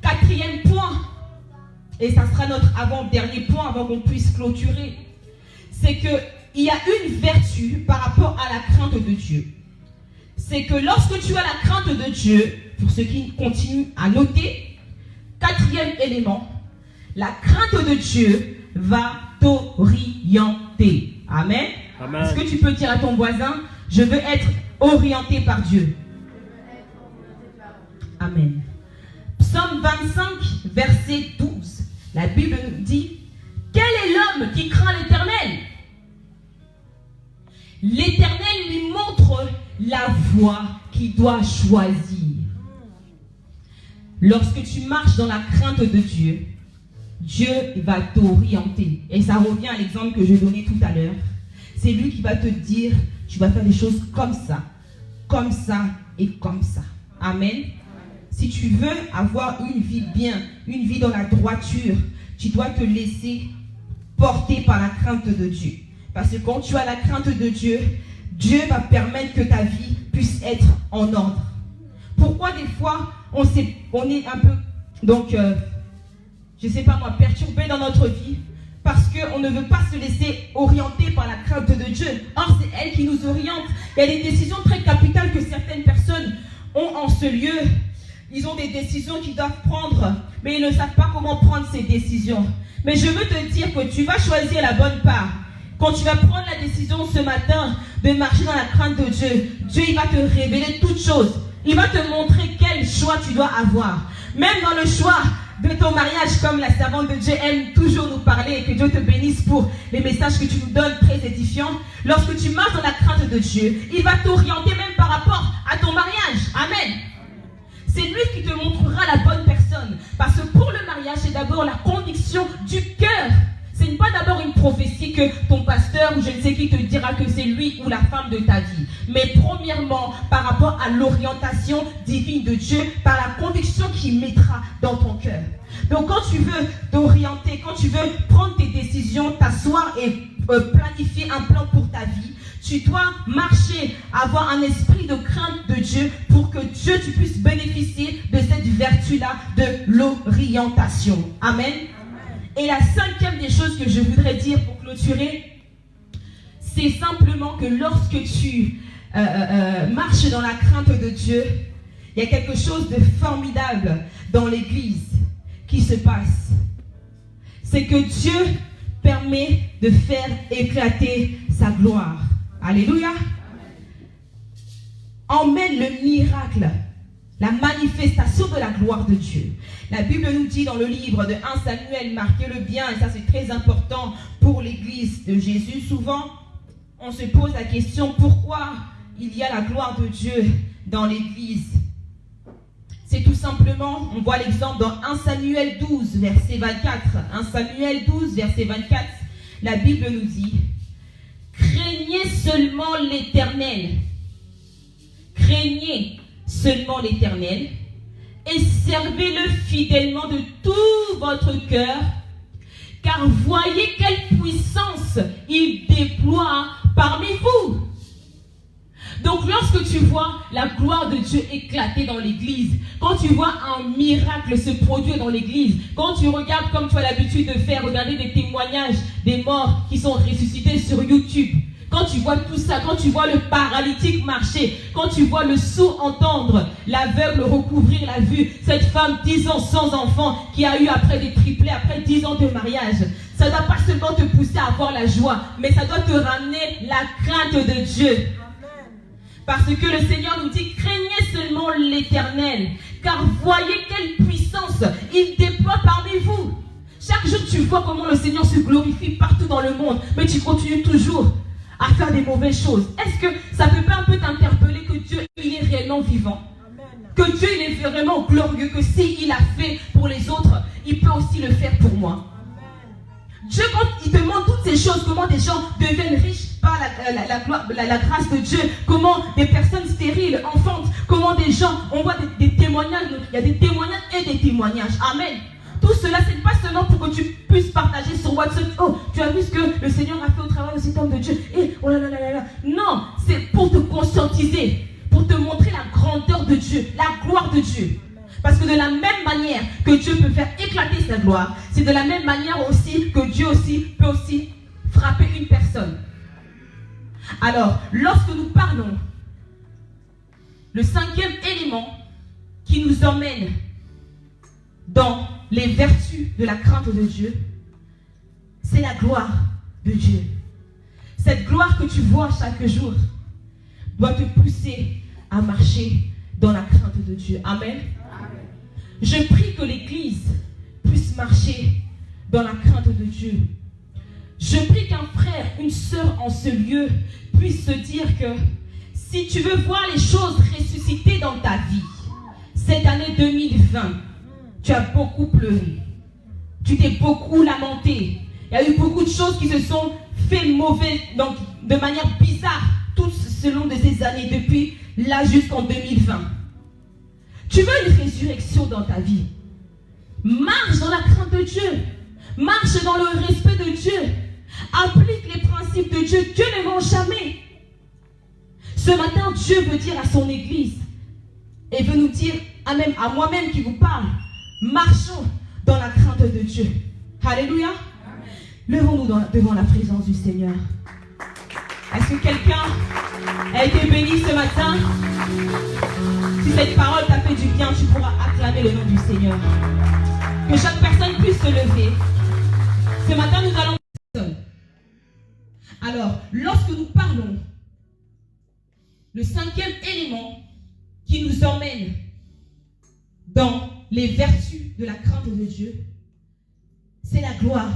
Quatrième point, et ça sera notre avant-dernier point avant qu'on puisse clôturer, c'est qu'il y a une vertu par rapport à la crainte de Dieu. C'est que lorsque tu as la crainte de Dieu, pour ceux qui continuent à noter, quatrième élément, la crainte de Dieu va t'orienter. Amen. Amen. Est-ce que tu peux dire à ton voisin, je veux être orienté par Dieu? Amen. Psaume 25, verset 12. La Bible nous dit, quel est l'homme qui craint l'Éternel? L'Éternel lui montre la voie qu'il doit choisir. Lorsque tu marches dans la crainte de Dieu, Dieu va t'orienter. Et ça revient à l'exemple que je donnais tout à l'heure. C'est lui qui va te dire, tu vas faire des choses comme ça et comme ça. Amen. Si tu veux avoir une vie bien, une vie dans la droiture, tu dois te laisser porter par la crainte de Dieu. Parce que quand tu as la crainte de Dieu, Dieu va permettre que ta vie puisse être en ordre. Pourquoi des fois on est un peu, donc, je ne sais pas moi, perturbé dans notre vie parce qu'on ne veut pas se laisser orienter par la crainte de Dieu. Or, c'est elle qui nous oriente. Il y a des décisions très capitales que certaines personnes ont en ce lieu. Ils ont des décisions qu'ils doivent prendre, mais ils ne savent pas comment prendre ces décisions. Mais je veux te dire que tu vas choisir la bonne part. Quand tu vas prendre la décision ce matin de marcher dans la crainte de Dieu, Dieu il va te révéler toutes choses. Il va te montrer quel choix tu dois avoir. Même dans le choix de ton mariage, comme la servante de Dieu aime toujours nous parler, et que Dieu te bénisse pour les messages que tu nous donnes très édifiants. Lorsque tu marches dans la crainte de Dieu, il va t'orienter même par rapport à ton mariage. Amen. C'est lui qui te montrera la bonne personne. Parce que pour le mariage, c'est d'abord la conviction du cœur. Ce n'est pas d'abord une prophétie que ton pasteur ou je ne sais qui te dira que c'est lui ou la femme de ta vie. Mais premièrement, par rapport à l'orientation divine de Dieu, par la conviction qu'il mettra dans ton cœur. Donc quand tu veux t'orienter, quand tu veux prendre tes décisions, t'asseoir et planifier un plan pour ta vie, tu dois marcher, avoir un esprit de crainte de Dieu pour que Dieu, tu puisses bénéficier de cette vertu-là de l'orientation. Amen. Et la cinquième des choses que je voudrais dire pour clôturer, c'est simplement que lorsque tu marches dans la crainte de Dieu, il y a quelque chose de formidable dans l'Église qui se passe. C'est que Dieu permet de faire éclater sa gloire. Alléluia. Emmène le miracle, la manifestation de la gloire de Dieu. La Bible nous dit dans le livre de 1 Samuel, marquez-le bien, et ça c'est très important pour l'église de Jésus. Souvent, on se pose la question, pourquoi il y a la gloire de Dieu dans l'église? C'est tout simplement, on voit l'exemple dans 1 Samuel 12, verset 24. 1 Samuel 12, verset 24, la Bible nous dit, craignez seulement l'Éternel. Craignez seulement l'Éternel et servez-le fidèlement de tout votre cœur, car voyez quelle puissance il déploie parmi vous. Donc lorsque tu vois la gloire de Dieu éclater dans l'église, quand tu vois un miracle se produire dans l'église, quand tu regardes comme tu as l'habitude de faire, regarder des témoignages des morts qui sont ressuscités sur YouTube, quand tu vois tout ça, quand tu vois le paralytique marcher, quand tu vois le sourd entendre, l'aveugle recouvrir la vue, cette femme 10 ans sans enfant qui a eu après des triplés, après 10 ans de mariage, ça ne doit pas seulement te pousser à avoir la joie, mais ça doit te ramener la crainte de Dieu. Parce que le Seigneur nous dit, craignez seulement l'Éternel, car voyez quelle puissance il déploie parmi vous. Chaque jour, tu vois comment le Seigneur se glorifie partout dans le monde, mais tu continues toujours à faire des mauvaises choses. Est-ce que ça ne peut pas un peu t'interpeller que Dieu, il est réellement vivant? Que Dieu, il est vraiment glorieux, que s'il a fait pour les autres, il peut aussi le faire pour moi. Dieu, quand il te montre toutes ces choses, comment des gens deviennent riches par la grâce de Dieu, comment des personnes stériles enfantent, comment des gens, on voit des témoignages, il y a des témoignages et des témoignages. Amen. Tout cela, ce n'est pas seulement pour que tu puisses partager sur WhatsApp. Oh, tu as vu ce que le Seigneur a fait au travers de cet homme de Dieu. Et oh là là là là. Non, c'est pour te conscientiser, pour te montrer la grandeur de Dieu, la gloire de Dieu. Parce que de la même manière que Dieu peut faire éclater sa gloire, c'est de la même manière aussi que Dieu aussi peut aussi frapper une personne. Alors, lorsque nous parlons, le cinquième élément qui nous emmène dans les vertus de la crainte de Dieu, c'est la gloire de Dieu. Cette gloire que tu vois chaque jour doit te pousser à marcher dans la crainte de Dieu. Amen. Je prie que l'Église puisse marcher dans la crainte de Dieu. Je prie qu'un frère, une sœur en ce lieu puisse se dire que si tu veux voir les choses ressusciter dans ta vie, cette année 2020, tu as beaucoup pleuré. Tu t'es beaucoup lamenté. Il y a eu beaucoup de choses qui se sont fait mauvais, donc de manière bizarre, tout selon de ces années, depuis là jusqu'en 2020. Tu veux une résurrection dans ta vie. Marche dans la crainte de Dieu. Marche dans le respect de Dieu. Applique les principes de Dieu. Dieu ne ment jamais. Ce matin, Dieu veut dire à son Église et veut nous dire, à moi-même qui vous parle, marchons dans la crainte de Dieu. Alléluia. Levons-nous devant la présence du Seigneur. Est-ce que quelqu'un a été béni ce matin? Si cette parole t'a fait du bien, tu pourras acclamer le nom du Seigneur. Que chaque personne puisse se lever. Ce matin, nous allons... Alors, lorsque nous parlons, le cinquième élément qui nous emmène dans les vertus de la crainte de Dieu, c'est la gloire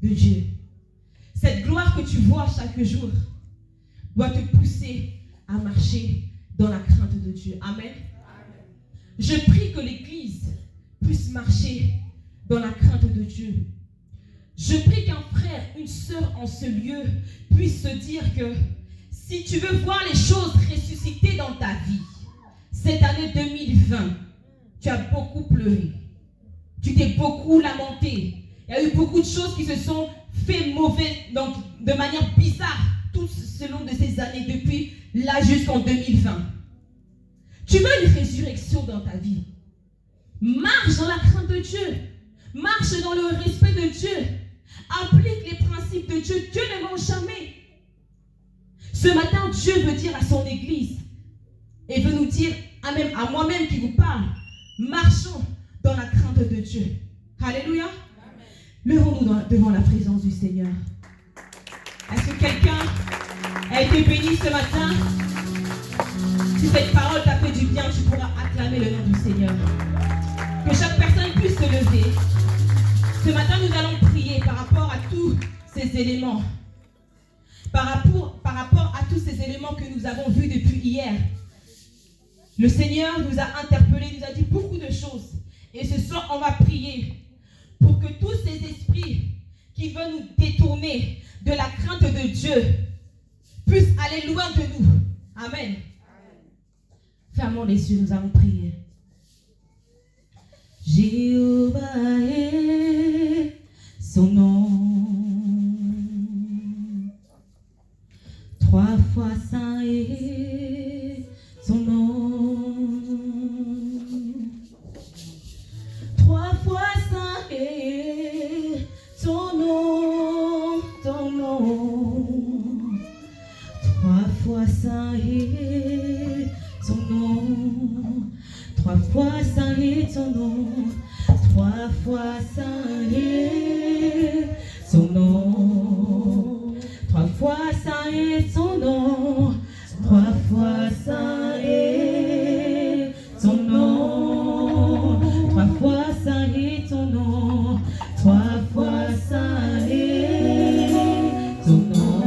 de Dieu. Cette gloire que tu vois chaque jour doit te pousser à marcher dans la crainte de Dieu. Amen. Je prie que l'Église puisse marcher dans la crainte de Dieu. Je prie qu'un frère, une sœur en ce lieu puisse se dire que si tu veux voir les choses ressusciter dans ta vie, cette année 2020, tu as beaucoup pleuré. Tu t'es beaucoup lamenté. Il y a eu beaucoup de choses qui se sont fait mauvais, donc de manière bizarre, tout selon de ces années, depuis là jusqu'en 2020. Tu veux une résurrection dans ta vie. Marche dans la crainte de Dieu. Marche dans le respect de Dieu. Applique les principes de Dieu. Dieu ne ment jamais. Ce matin, Dieu veut dire à son Église et veut nous dire, à moi-même qui vous parle, marchons dans la crainte de Dieu. Alléluia. Levons-nous devant la présence du Seigneur. Est-ce que quelqu'un a été béni ce matin? Si cette parole t'a fait du bien, tu pourras acclamer le nom du Seigneur. Que chaque personne puisse se lever. Ce matin, nous allons prier par rapport à tous ces éléments. Par rapport à tous ces éléments que nous avons vus depuis hier. Le Seigneur nous a interpellés, nous a dit beaucoup de choses. Et ce soir, on va prier pour que tous ces esprits qui veulent nous détourner de la crainte de Dieu puissent aller loin de nous. Amen. Fermons les yeux, nous allons prier. Jéhovah est son nom. Trois fois saint est son nom. Trois fois saint est son nom, ton nom. Trois fois saint est son nom. Trois fois saint est son nom. Trois fois saint est son nom. Trois fois saint est son nom. Trois fois saint est son nom. Trois fois saint est son nom. Trois fois saint est son nom.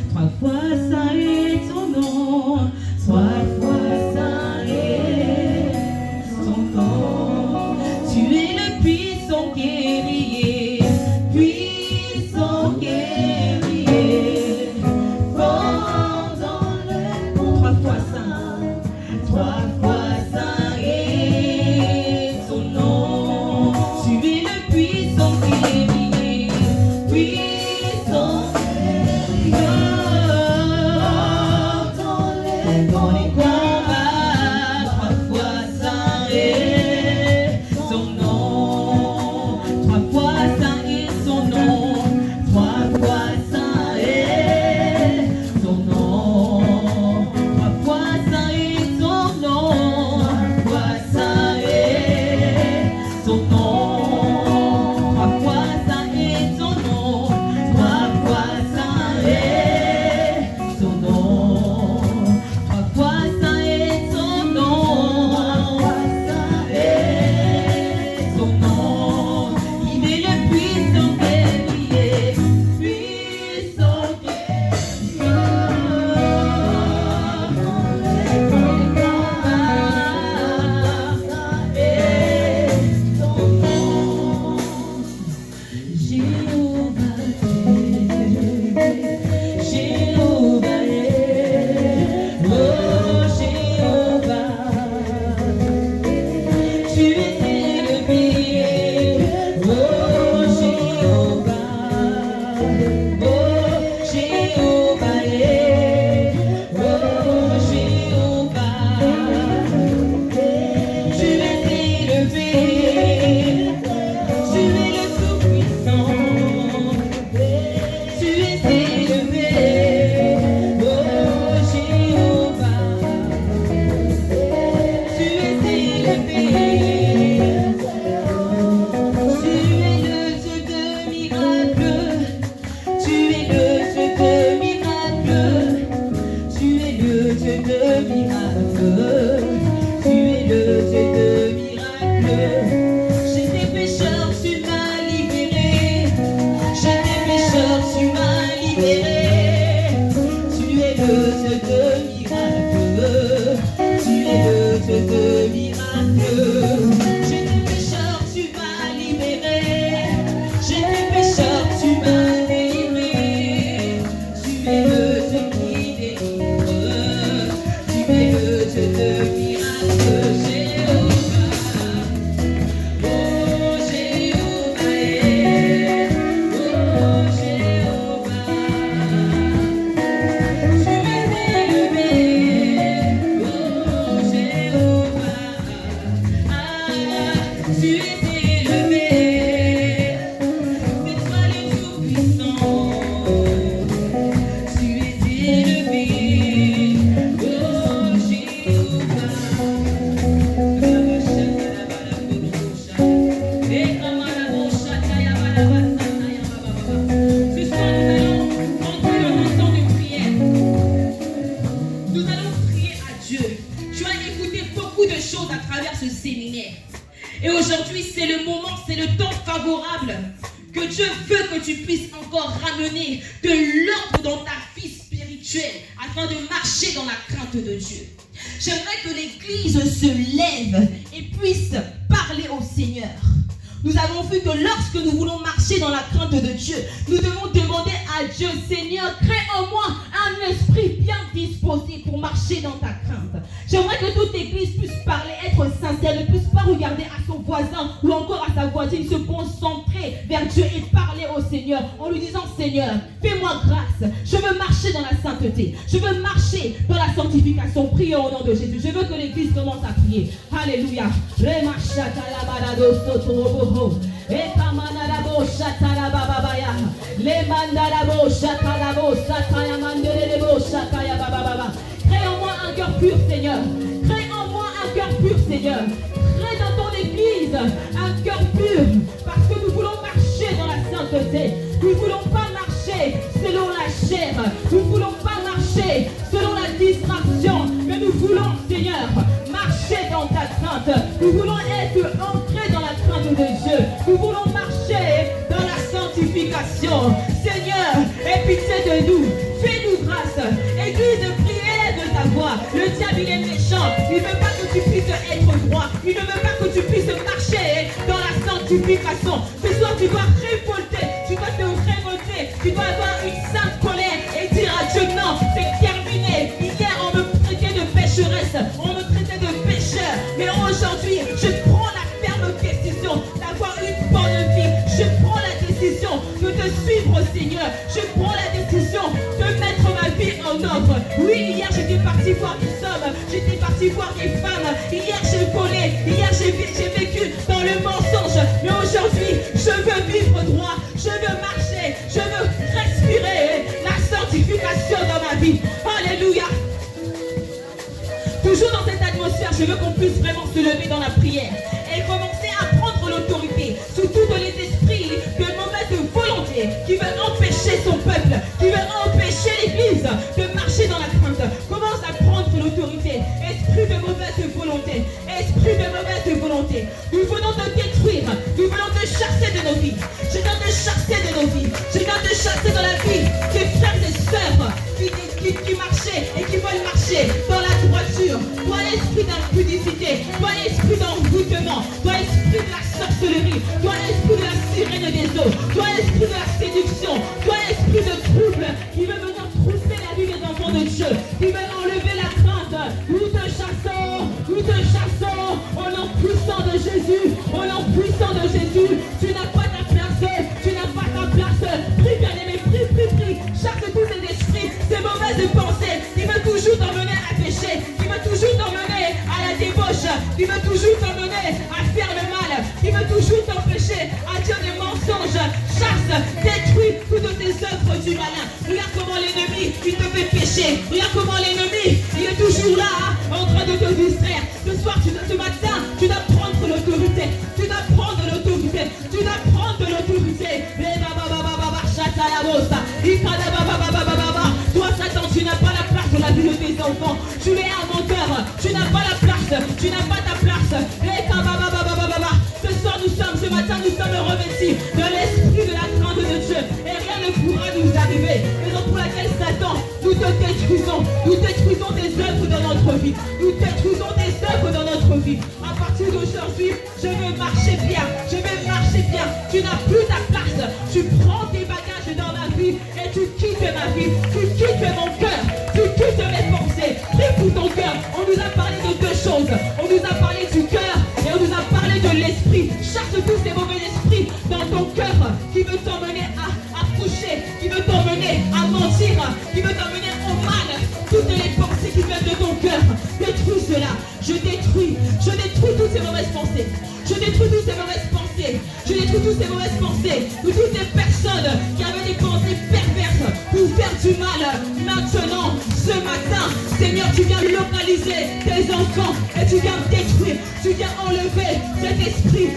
Trois fois saint est son nom. Trois fois saint est son nom. Tu es le puissant guerrier, puissant guerrier, fort dans le monde. Trois fois saint, trois fois saint est son nom. Tu es le puissant guerrier, puissant guerrier, dans les combats. Trois fois saint est son nom. Trois fois saint est son nom. Trois fois saint est son nom. Trois fois saint est son nom. Trois fois saint est son nom. Trois fois saint est son nom. Trois fois saint est son nom. Trois fois saint est son nom. Trois saint est son nom. Il est le puissant guerrier, puissant guerrier. Jéhovah est, Jéhovah est, oh Jéhovah, tu es élevé, oh Jéhovah, oh Jéhovah est, oh Jéhovah, tu es élevé, tu es le tout-puissant, tu es élevé, oh Jéhovah, tu es élevé, tu es le Dieu de miracles, tu es le Dieu de miracles, tu es le Dieu de miracles, tu es le Dieu de miracles. J'étais pécheur, tu m'as libéré. J'étais pécheur, tu m'as libéré. Tu es le Dieu de miracles. Tu es le Dieu de miracles. J'étais pécheur, tu m'as libéré. J'étais pécheur, tu m'as délivré. Tu es le Dieu qui délivre. Tu es le Dieu de miracles. Jéhovah. Oh Jéhovah est, oh Jéhovah, tu es élevé, oh Jéhovah, tu es élevé, c'est toi le tout-puissant, tu es élevé, oh Jéhovah. Ce soir, nous allons entrer dans un temps de prière. Nous allons prier à Dieu. Tu as écouté beaucoup de choses à travers ce séminaire. Et aujourd'hui, c'est le moment, c'est le temps favorable que Dieu veut que tu puisses encore ramener de l'ordre dans ta vie spirituelle afin de marcher dans la crainte de Dieu. J'aimerais que l'Église se lève et puisse parler au Seigneur. Nous avons vu que lorsque nous voulons marcher dans la crainte de Dieu, nous devons demander à Dieu, Seigneur, crée en moi un esprit bien disposé pour marcher dans ta crainte. J'aimerais que toute Église puisse parler, être sincère, ne puisse pas regarder à voisin ou encore à sa voisine se concentrer vers Dieu et parler au Seigneur en lui disant: Seigneur, fais-moi grâce, je veux marcher dans la sainteté, je veux marcher dans la sanctification. Prions au nom de Jésus. Je veux que l'église commence à prier. Alléluia. Crée en moi un cœur pur, Seigneur. Crée en moi un cœur pur, Seigneur. Crée dans ton église un cœur pur, parce que nous voulons marcher dans la sainteté. Nous ne voulons pas marcher selon la chair. Nous ne voulons pas marcher selon la distraction. Mais nous voulons, Seigneur, marcher dans ta crainte. Nous voulons être ancrés dans la crainte de Dieu. Nous voulons marcher dans la sanctification. Seigneur, aie pitié de nous. Fais-nous grâce. Église, prie, élève ta voix. Le diable, il est méchant. Il ne veut pas que tu puisses être droit. Il ne veut pas que tu puisses marcher dans la sanctification. Ce soir, tu dois révolter. Tu dois te révolter. Tu dois avoir une sainte colère et dire à Dieu: non, c'est terminé. Hier, on me traitait de pécheresse. On me traitait de pécheur. Mais aujourd'hui, je prends la ferme décision d'avoir une bonne vie. Je prends la décision de te suivre, Seigneur. Je prends la décision de mettre ma vie en œuvre. Oui, hier, j'étais parti voir des hommes. J'étais parti voir des femmes. Hier, j'ai volé. Hier, j'ai vécu dans le mensonge. Mais aujourd'hui, je veux vivre droit. Je veux marcher. Je veux respirer la sanctification dans ma vie. Alléluia. Toujours dans cette atmosphère, je veux qu'on puisse vraiment se lever dans la prière et commencer à prendre l'autorité sur tous les esprits de mauvaise volonté qui veulent empêcher son peuple, qui veulent empêcher l'église de marcher dans la crainte. Commence à prendre l'autorité. Esprit de mauvaise volonté, esprit de mauvaise volonté, nous venons te détruire, nous venons te chasser de nos vies. Je viens te chasser de nos vies. Je viens te chasser dans la vie des frères et sœurs qui marchaient et qui veulent marcher dans la droiture. Toi, l'esprit d'impudicité, toi, l'esprit d'envoûtement, toi, l'esprit de la sorcellerie, toi, l'esprit de la sirène des eaux, toi, l'esprit de la séduction, toi, l'esprit de trouble qui veut venir trousser la vie des enfants de Dieu, qui veut enlever la crainte. Nous te chassons au nom puissant de Jésus, au nom puissant de Jésus. Tu n'as pas ta place, tu n'as pas ta place. Prie, bien-aimé, prie. Chasse tous ces esprits, ces mauvaises pensées qui veulent toujours t'emmener à pécher, qui veulent toujours t'emmener à la débauche, qui veulent toujours t'emmener à faire le mal, qui veulent toujours t'empêcher à dire des mensonges. Chasse, détruis toutes tes œuvres du malin. Regarde comment l'ennemi, il te fait pécher. Regarde comment l'ennemi, il est toujours là, en train de te distraire. Ce soir, ce matin, tu dois prendre l'autorité. Tu dois prendre l'autorité. Tu dois prendre l'autorité. Toi, Satan, tu n'as pas la place dans la vie de tes enfants. Tu es un menteur. Tu n'as pas la place. Tu n'as pas ta place. Ce soir, ce matin, nous sommes revêtus de l'esprit de la crainte de Dieu. Et rien ne pourra nous arriver. Raison pour laquelle, Satan, nous te détruisons. Nous détruisons tes œuvres dans notre vie. Nous détruisons tes œuvres dans notre vie. À partir d'aujourd'hui, je veux marcher bien. Je vais marcher bien. Tu n'as plus ta place. Tu prends tes bagages dans ma vie et tu quittes ma vie. Tu quittes mon cœur. Tu quittes mes pensées. Prie pour ton cœur. On nous a parlé de deux choses. On nous a parlé du cœur et on nous a parlé de l'esprit. Chasse tous ces mauvais esprits dans ton cœur qui veut t'emmener à coucher, qui veut t'emmener à mentir, qui veut t'emmener au mal. Toutes les pensées qui viennent de ton cœur, détruis cela. Je détruis toutes ces mauvaises pensées. Je détruis toutes ces mauvaises pensées. Je détruis toutes ces mauvaises pensées. De toutes ces personnes qui avaient des pensées perverses pour faire du mal. Maintenant, ce matin, Seigneur, tu viens localiser tes enfants et tu viens détruire. Tu viens enlever cet esprit.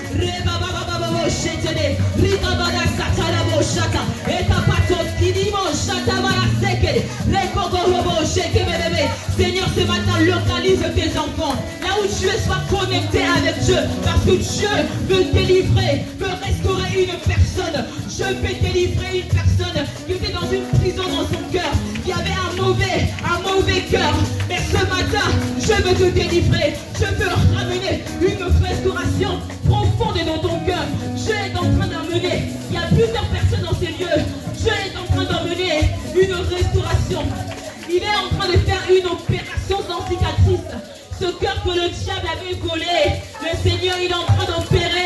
Seigneur, ce matin, localise tes enfants. Là où tu es, sois connecté avec Dieu. Parce que Dieu veut délivrer, veut restaurer une personne. Je vais délivrer une personne qui était dans une prison dans son cœur, qui avait un mauvais cœur. Mais ce matin, je veux te délivrer. Je veux ramener une restauration profonde dans ton cœur. Dieu est en train d'emmener, il y a plusieurs personnes dans ces lieux. Dieu est en train d'emmener une restauration. Il est en train de faire une opération sans cicatrice. Ce cœur que le diable avait volé, le Seigneur, il est en train d'opérer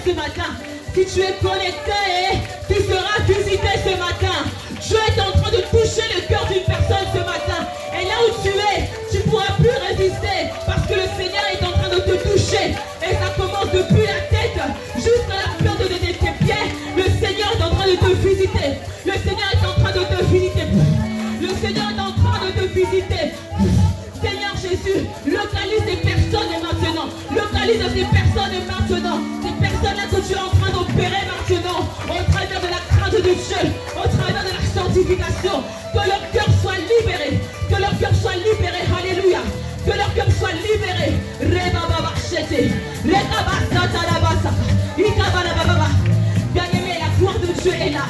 ce matin. Si tu es connecté, tu seras visité ce matin. Dieu est en train de toucher le cœur d'une personne ce matin. Et là où tu es, tu ne pourras plus résister parce que le Seigneur est en train de te toucher. Et ça commence depuis la tête jusqu'à la plante de tes pieds. Le Seigneur est en train de te visiter. Le Seigneur est en train de te visiter. Le Seigneur est en train de te visiter. Seigneur Jésus, localise ces personnes maintenant. Localise ces personnes maintenant. Ces personnes-là que tu es en train d'opérer maintenant. Au travers de la crainte de Dieu. Au travers de la sanctification. Que leur cœur soit libéré. Que leur cœur soit libéré. Alléluia. Que leur cœur soit libéré. Bien-aimé, la gloire de Dieu est là.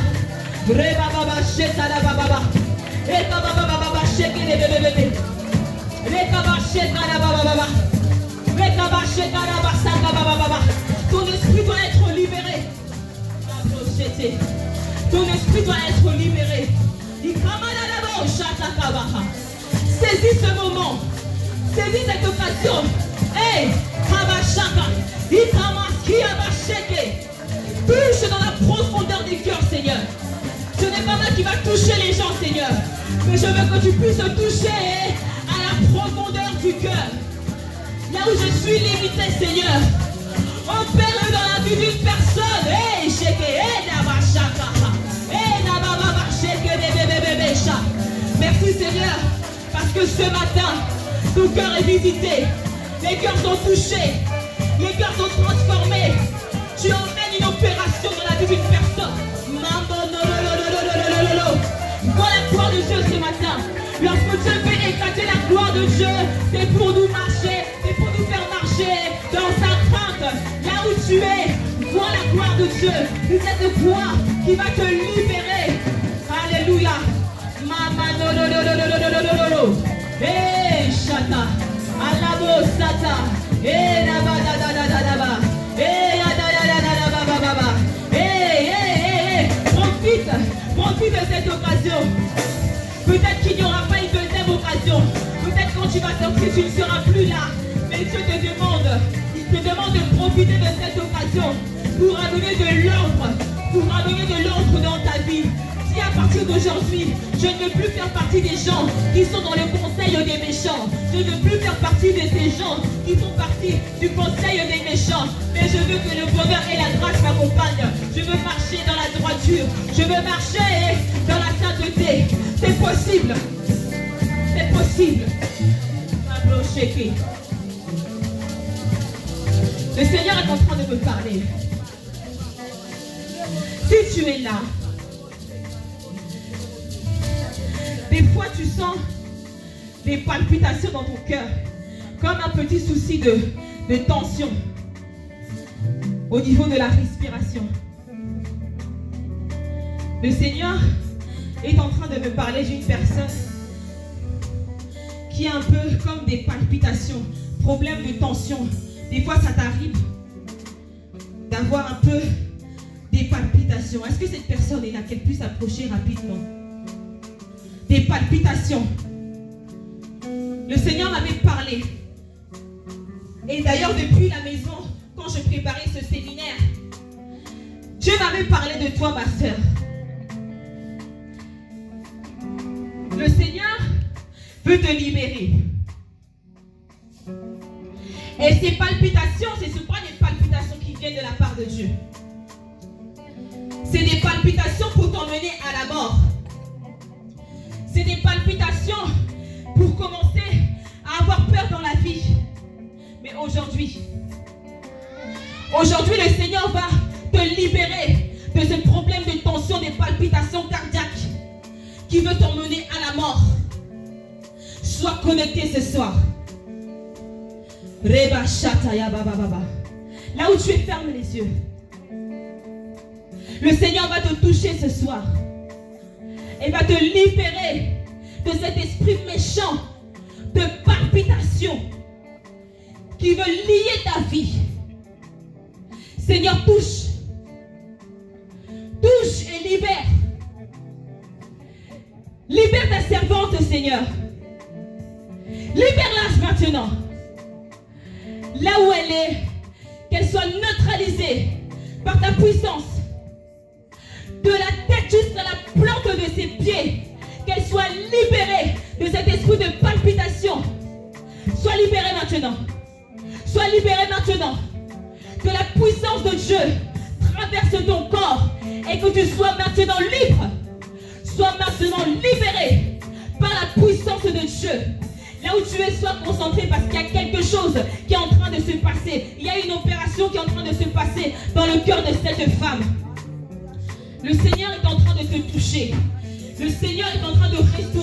Ton esprit doit être libéré. Ton esprit doit être libéré. Saisis ce moment. Saisis cette occasion. Hey, touche dans la profondeur du cœur, Seigneur. Ce n'est pas moi qui va toucher les gens, Seigneur. Mais je veux que tu puisses toucher à la profondeur du cœur. Là où je suis limité, Seigneur. Opère dans la vie d'une personne. Hey, merci, Seigneur. Parce que ce matin, ton cœur est visité. Les cœurs sont touchés. Les cœurs sont transformés. Tu emmènes une opération dans la vie d'une personne. Vois la gloire de Dieu ce matin. Lorsque Dieu fait éclater la gloire de Dieu, c'est pour nous marcher, c'est pour nous faire marcher dans sa crainte. Là où tu es, vois la gloire de Dieu. C'est cette gloire qui va te libérer. Alléluia. Hey, chata. Alabo sata. Hey, naba da da da da da ba. Hey, da da da da da ba ba ba. Hey, hey, hey, hey. Profite de cette occasion. Peut-être qu'il n'y aura pas une deuxième occasion. Peut-être quand tu vas sortir, tu ne seras plus là. Mais Dieu te demande de profiter de cette occasion pour amener de l'ordre dans ta vie. Si à partir d'aujourd'hui, je ne veux plus faire partie des gens qui sont dans le conseil des méchants. Je ne veux plus faire partie de ces gens qui font partie du conseil des méchants. Mais je veux que le bonheur et la grâce m'accompagnent. Je veux marcher dans la droiture. Je veux marcher dans la sainteté. C'est possible. C'est possible. Le Seigneur est en train de me parler. Si tu es là, des fois tu sens des palpitations dans ton cœur, comme un petit souci de tension au niveau de la respiration. Le Seigneur est en train de me parler d'une personne qui a un peu comme des palpitations, problème de tension. Des fois ça t'arrive d'avoir un peu des palpitations. Est-ce que cette personne est là, qu'elle puisse approcher rapidement? Des palpitations. Le Seigneur m'avait parlé. Et d'ailleurs, depuis la maison, quand je préparais ce séminaire, Dieu m'avait parlé de toi, ma sœur. Le Seigneur veut te libérer. Et ces palpitations, ce ne sont pas des palpitations qui viennent de la part de Dieu. C'est des palpitations pour t'emmener à la mort. C'est des palpitations pour commencer à avoir peur dans la vie. Mais aujourd'hui, le Seigneur va te libérer de ce problème de tension, des palpitations cardiaques qui veut t'emmener à la mort. Sois connecté ce soir. Reba Shataya Baba Baba. Là où tu es, ferme les yeux. Le Seigneur va te toucher ce soir. Et va te libérer de cet esprit méchant de palpitation qui veut lier ta vie. Seigneur, touche. Touche et libère. Libère ta servante, Seigneur. Libère-la maintenant. Là où elle est, qu'elle soit neutralisée par ta puissance, de la tête jusqu'à la plante de ses pieds, qu'elle soit libérée de cet esprit de palpitation. Sois libérée maintenant. Sois libérée maintenant. Que la puissance de Dieu traverse ton corps et que tu sois maintenant libre. Sois maintenant libéré par la puissance de Dieu. Là où tu es, sois concentré parce qu'il y a quelque chose qui est en train de se passer. Il y a une opération qui est en train de se passer dans le cœur de cette femme. Le Seigneur est en train de te toucher. Le Seigneur est en train de restaurer.